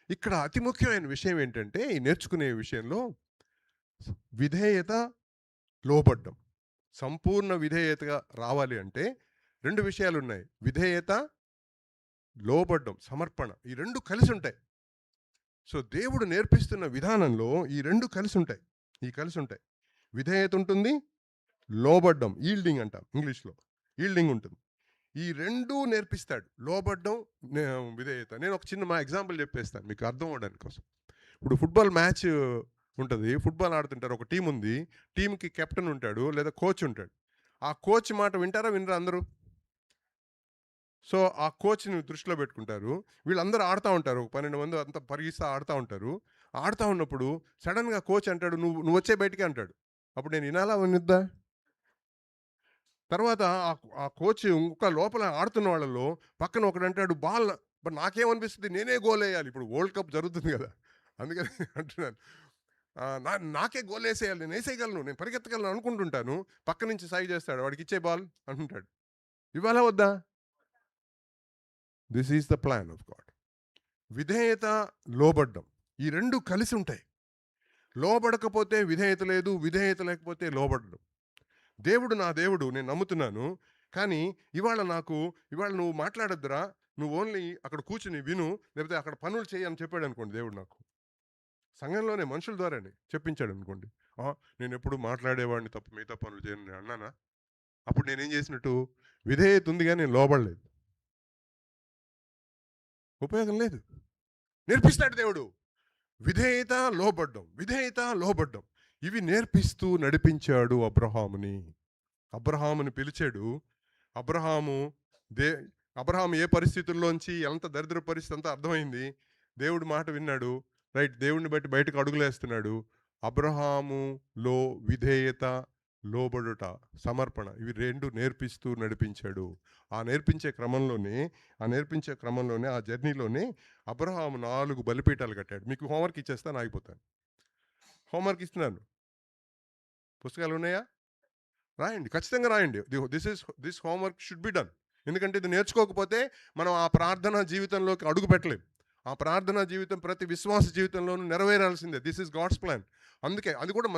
ఇక్కడ అతి ముఖ్యమైన విషయం ఏంటంటే, ఈ నేర్చుకునే విషయంలో విధేయత, లోబడ్డం. సంపూర్ణ విధేయతగా రావాలి అంటే 2 విషయాలున్నాయి. విధేయత, లోబడ్డం, సమర్పణ. ఈ 2 కలిసుంటాయి. సో, దేవుడు నేర్పిస్తున్న విధానంలో ఈ 2 కలిసుంటాయి. కలిసుంటాయి. విధేయత ఉంటుంది, లోబడ్డం ఈల్డింగ్ అంటాం ఇంగ్లీష్‌లో. ఈల్డింగ్ ఉంటుంది. ఈ 2 నేర్పిస్తాడు. లోబడ్డం, నే విధేయత. నేను ఒక చిన్న ఎగ్జాంపుల్ చెప్పేస్తాను మీకు అర్థం అవ్వడానికి కోసం. ఇప్పుడు ఫుట్‌బాల్ మ్యాచ్ ఉంటది. ఫుట్‌బాల్ ఆడుతుంటారు. ఒక టీమ్ ఉంది. టీమ్‌కి కెప్టెన్ ఉంటాడు లేదా కోచ్ ఉంటాడు. ఆ కోచ్ మాట వింటారా? వినరా అందరూ? సో, ఆ కోచ్‌ని దృష్టిలో పెట్టుకుంటారు. వీళ్ళందరూ ఆడుతా ఉంటారు. ఒక 12 మంది అంతా పరిగిస్తా ఆడుతా ఉంటారు. ఆడుతా ఉన్నప్పుడు సడెన్‌గా కోచ్ అంటాడు, "నువ్వొచ్చేయి బయటికి" అంటాడు. అప్పుడు నేను వినాలా? వినొద్దా? తర్వాత ఆ కోచ్ ఇంకా లోపల ఆడుతున్న వాళ్ళలో పక్కన ఒకడంటాడు బాల్ మరి నాకేమనిపిస్తుంది నేనే గోలేయాలి. ఇప్పుడు వరల్డ్ కప్ జరుగుతుంది కదా! అందుకని అంటున్నాను. నాకే గోలేసేయాలి. నేనేసేయగలను. నేను పరిగెత్తగలను అనుకుంటుంటాను. పక్క నుంచి సాయి చేస్తాడు. వాడికిచ్చేయి బాల్ అంటుంటాడు. ఇవ్వాలా వద్దా? This is the plan of God. విధేయత, లోబడ్డం. ఈ 2 కలిసి ఉంటాయి. లోబడకపోతే విధేయత లేదు. విధేయత లేకపోతే లోబడడం. దేవుడు నా దేవుడు నేను నమ్ముతున్నాను. కానీ ఇవాళ నువ్వు మాట్లాడొద్దురా. నువ్వు ఓన్లీ అక్కడ కూర్చొని విను. లేకపోతే అక్కడ పనులు చెయ్యి అని చెప్పాడనుకోండి దేవుడు నాకు. సంఘంలోనే మనుషుల ద్వారానే చెప్పించాడనుకోండి. నేనెప్పుడు మాట్లాడేవాడిని తప్ప మిగతా పనులు చేయను నేను అన్నానా? అప్పుడు నేనేం చేసినట్టు? విధేయత ఉంది గాని నేను లోబడలేదు. ఉపయోగం లేదు. నేర్పిస్తాడు దేవుడు. విధేయత, లోబడ్డం. విధేయత, లోబడ్డం. ఇవి నేర్పిస్తూ నడిపించాడు అబ్రహాముని. అబ్రహాముని పిలిచాడు. అబ్రహాము దే అబ్రహాము ఏ పరిస్థితుల్లోంచి ఎంత దరిద్ర పరిస్థితి అంతా అర్థమైంది. దేవుడి మాట విన్నాడు. రైట్ దేవుడిని బట్టి బయటకు అడుగులేస్తున్నాడు. అబ్రహాములో విధేయత, లోబడుట, సమర్పణ ఇవి 2 నేర్పిస్తూ నడిపించాడు. ఆ నేర్పించే క్రమంలోనే ఆ జర్నీలోనే అబ్రహాము 4 బలిపీఠాలు కట్టాడు. మీకు హోంవర్క్ ఇచ్చేస్తాను ఆగిపోతాను. హోంవర్క్ ఇస్తున్నాను. పుస్తకాలు ఉన్నాయా? రాయండి, ఖచ్చితంగా రాయండి. This homework should be done. ఎందుకంటే ఇది నేర్చుకోకపోతే మనం ఆ ప్రార్థనా జీవితంలోకి అడుగు పెట్టలేం. ఆ ప్రార్థనా జీవితం ప్రతి విశ్వాస జీవితంలోనూ నెరవేరాల్సిందే. This is God's plan. అందుకే అది కూడా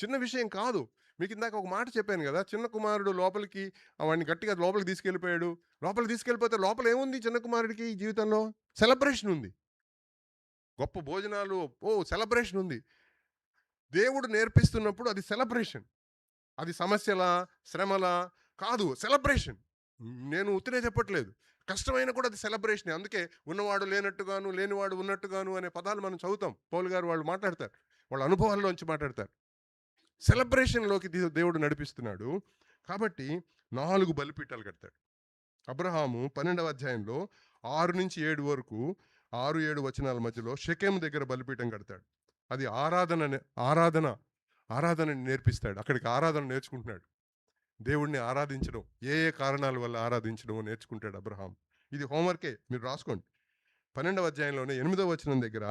చిన్న విషయం కాదు. మీకు ఇందాక ఒక మాట చెప్పాను కదా, చిన్న కుమారుడు లోపలికి వాడిని గట్టిగా లోపలికి తీసుకెళ్ళిపోయాడు. లోపలికి తీసుకెళ్ళిపోతే లోపల ఏముంది చిన్న కుమారుడికి జీవితంలో? సెలబ్రేషన్ ఉంది. గొప్ప భోజనాలు, సెలబ్రేషన్ ఉంది. దేవుడు నేర్పిస్తున్నప్పుడు అది సెలబ్రేషన్. అది సమస్యలా, శ్రమలా కాదు, సెలబ్రేషన్. నేను ఉత్తినే చెప్పట్లేదు. కష్టమైనా కూడా అది సెలబ్రేషనే. అందుకే ఉన్నవాడు లేనట్టుగాను, లేనివాడు ఉన్నట్టుగాను అనే పదాలు మనం చదువుతాం. పౌలు గారు వాళ్ళు మాట్లాడతారు. వాళ్ళ అనుభవాల్లోంచి మాట్లాడతారు. సెలబ్రేషన్‌లోకి దేవుడు నడిపిస్తున్నాడు. కాబట్టి 4 బలిపీఠాలు కడతాడు. అబ్రహాము 12వ అధ్యాయంలో 6-7 వరకు 6-7 వచనాల మధ్యలో షెకెము దగ్గర బలిపీఠం కడతాడు. అది ఆరాధనని నేర్పిస్తాడు. అక్కడికి ఆరాధన నేర్చుకుంటున్నాడు. దేవుడిని ఆరాధించడం, ఏ ఏ కారణాల వల్ల ఆరాధించడం నేర్చుకుంటాడు అబ్రహాం. ఇది హోంవర్కే, మీరు రాసుకోండి. 12వ అధ్యాయంలోనే 8వ వచనం దగ్గర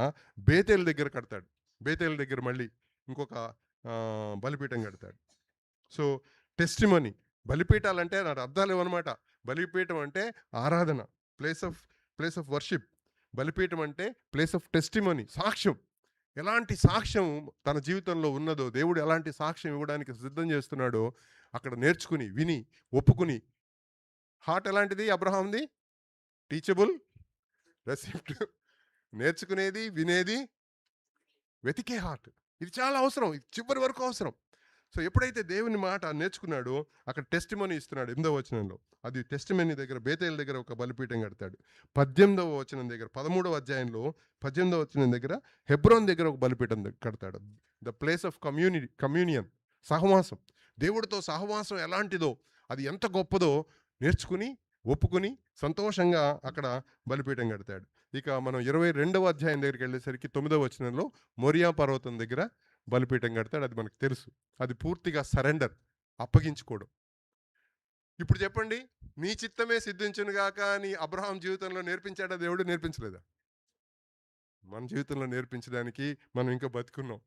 బేతేలు దగ్గర కడతాడు. బేతేలు దగ్గర మళ్ళీ ఇంకొక బలిపీఠం కడతాడు. సో టెస్టిమనీ, బలిపీఠాలంటే నాకు అర్థాలు ఇవ్వనమాట. బలిపీఠం అంటే ఆరాధన, ప్లేస్ ఆఫ్ వర్షిప్. బలిపీఠం అంటే ప్లేస్ ఆఫ్ టెస్టిమనీ, సాక్ష్యం. ఎలాంటి సాక్ష్యం తన జీవితంలో ఉన్నదో, దేవుడు ఎలాంటి సాక్ష్యం ఇవ్వడానికి సిద్ధం చేస్తున్నాడో అక్కడ నేర్చుకుని, విని, ఒప్పుకుని. హార్ట్ ఎలాంటిది అబ్రహాంది? టీచబుల్, రెసిప్టివ్. నేర్చుకునేది, వినేది, వెతికే హార్ట్. ఇది చాలా అవసరం. ఇది చివరి వరకు అవసరం. సో ఎప్పుడైతే దేవుని మాట నేర్చుకున్నాడో అక్కడ టెస్టిమనీ ఇస్తున్నాడు 8వ వచనంలో. అది టెస్టిమనీ దగ్గర బేతేలు దగ్గర ఒక బలిపీఠం కడతాడు. 18వ వచనం దగ్గర 13వ అధ్యాయంలో 18వ వచనం దగ్గర హెబ్రోన్ దగ్గర ఒక బలిపీఠం కడతాడు. ద ప్లేస్ ఆఫ్ కమ్యూనియన్, సహవాసం. దేవుడితో సహవాసం ఎలాంటిదో, అది ఎంత గొప్పదో నేర్చుకుని, ఒప్పుకుని, సంతోషంగా అక్కడ బలిపీఠం కడతాడు. ఇక మనం 22వ అధ్యాయం దగ్గరికి వెళ్ళేసరికి 9వ వచనంలో మోరియా పర్వతం దగ్గర బలిపీఠం కడతాడు. అది మనకు తెలుసు. అది పూర్తిగా సరెండర్, అప్పగించుకోవడం. ఇప్పుడు చెప్పండి, నీ చిత్తమే సిద్ధించునుగాక అని అబ్రహాం జీవితంలో నేర్పించాడా దేవుడు? నేర్పించలేదా? మన జీవితంలో నేర్పించడానికి మనం ఇంకా బతుకున్నాం.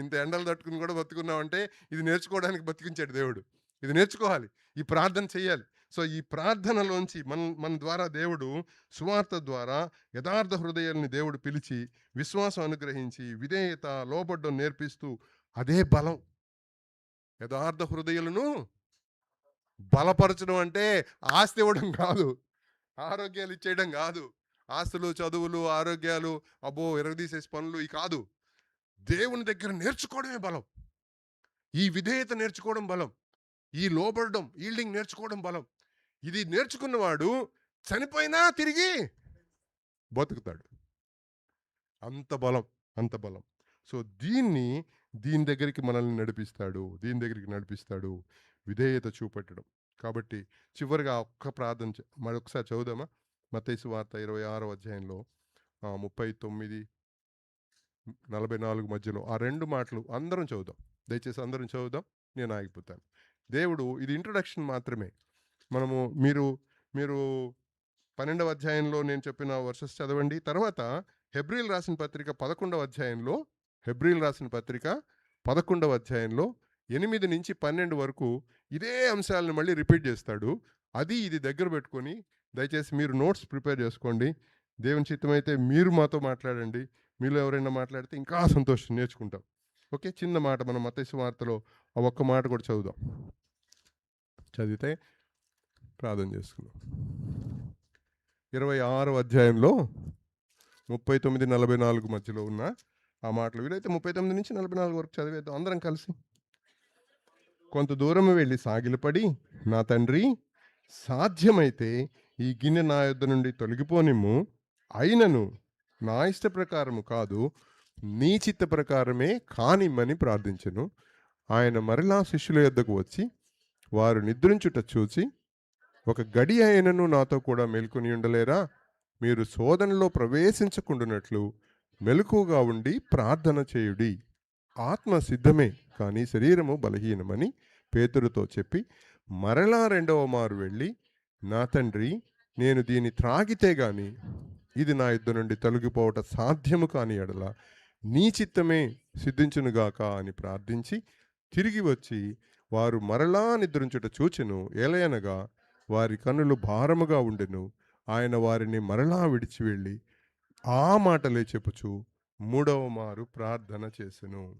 ఇంత ఎండలు తట్టుకుని కూడా బతుకున్నాం అంటే ఇది నేర్చుకోవడానికి బతికించాడు దేవుడు. ఇది నేర్చుకోవాలి, ఈ ప్రార్థన చేయాలి. సో ఈ ప్రార్థనలోంచి మన ద్వారా దేవుడు సువార్త ద్వారా యథార్థ హృదయాల్ని దేవుడు పిలిచి, విశ్వాసం అనుగ్రహించి, విధేయత, లోబడ్డం నేర్పిస్తూ, అదే బలం. యథార్థ హృదయాలను బలపరచడం అంటే ఆస్తి ఇవ్వడం కాదు, ఆరోగ్యాలు ఇచ్చేయడం కాదు, ఆస్తులు, చదువులు, ఆరోగ్యాలు, అబ్బో ఎరగదీసేసి పనులు ఈ కాదు. దేవుని దగ్గర నేర్చుకోవడమే బలం. ఈ విధేయత నేర్చుకోవడం బలం. ఈ లోబడడం, ఈల్డింగ్ నేర్చుకోవడం బలం. ఇది నేర్చుకున్నవాడు చనిపోయినా తిరిగి బతుకుతాడు. అంత బలం, అంత బలం. సో దీని దగ్గరికి మనల్ని నడిపిస్తాడు, విధేయత చూపెట్టడం. కాబట్టి చివరిగా ఒక్క ప్రార్థన మరొకసారి చదువుదామా? మత్తయి సువార్త 26వ అధ్యాయంలో 39, 44 మధ్యలో ఆ 2 మాటలు అందరం చదువుదాం. దయచేసి అందరం చదువుదాం, నేను ఆగిపోతాను. దేవుడు, ఇది ఇంట్రొడక్షన్ మాత్రమే. మీరు 12వ అధ్యాయంలో నేను చెప్పిన వర్సెస్ చదవండి. తర్వాత హెబ్రీలు రాసిన పత్రిక 11వ అధ్యాయంలో 8 నుంచి 12 వరకు ఇదే అంశాలను మళ్ళీ రిపీట్ చేస్తాడు. ఇది దగ్గర పెట్టుకొని దయచేసి మీరు నోట్స్ ప్రిపేర్ చేసుకోండి. దేవుని చిత్తమైతే మీరు మాతో మాట్లాడండి. మీలో ఎవరైనా మాట్లాడితే ఇంకా సంతోషం, నేర్చుకుంటాం. ఓకే, చిన్న మాట మనం మత్తయి సువార్తలో ఆ ఒక్క మాట కూడా చదువుదాం. చదివితే ప్రార్థన చేసుకుందాం. 26వ అధ్యాయంలో 39, 44 మధ్యలో ఉన్న ఆ మాటలు వీలైతే 39 నుంచి 44 వరకు చదివేద్దాం అందరం కలిసి. కొంత దూరం వెళ్ళి సాగిలపడి, నా తండ్రి, సాధ్యమైతే ఈ గిన్నె నా యొద్ద నుండి తొలగిపోనిమ్ము, అయినను నా ఇష్ట ప్రకారము కాదు, నీ చిత్త ప్రకారమే కానిమ్మని ప్రార్థించెను. ఆయన మరలా శిష్యుల యొద్దకు వచ్చి వారు నిద్రించుట చూచి, ఒక గడి అయినను నాతో కూడా మేల్కొని ఉండలేరా? మీరు శోధనలో ప్రవేశించకుండానట్లు మెలకువగా ఉండి ప్రార్థన చేయుడి. ఆత్మ సిద్ధమే, కానీ శరీరము బలహీనమని పేతురుతో చెప్పి మరలా 2వ మారు వెళ్ళి, నా తండ్రి, నేను దీన్ని త్రాగితే గాని ఇది నా యుద్ధ నుండి తొలగిపోవట సాధ్యము కాని ఎడల నీ చిత్తమే సిద్ధించునుగాక అని ప్రార్థించి తిరిగి వచ్చి వారు మరలా నిద్రించుట చూచెను. ఏలయనగా వారి కన్నులు భారముగా ఉండెను. ఆయన వారిని మరలా విడిచి వెళ్ళి ఆ మాటలే చెప్పుచు మూడవ మారు ప్రార్థన చేసెను.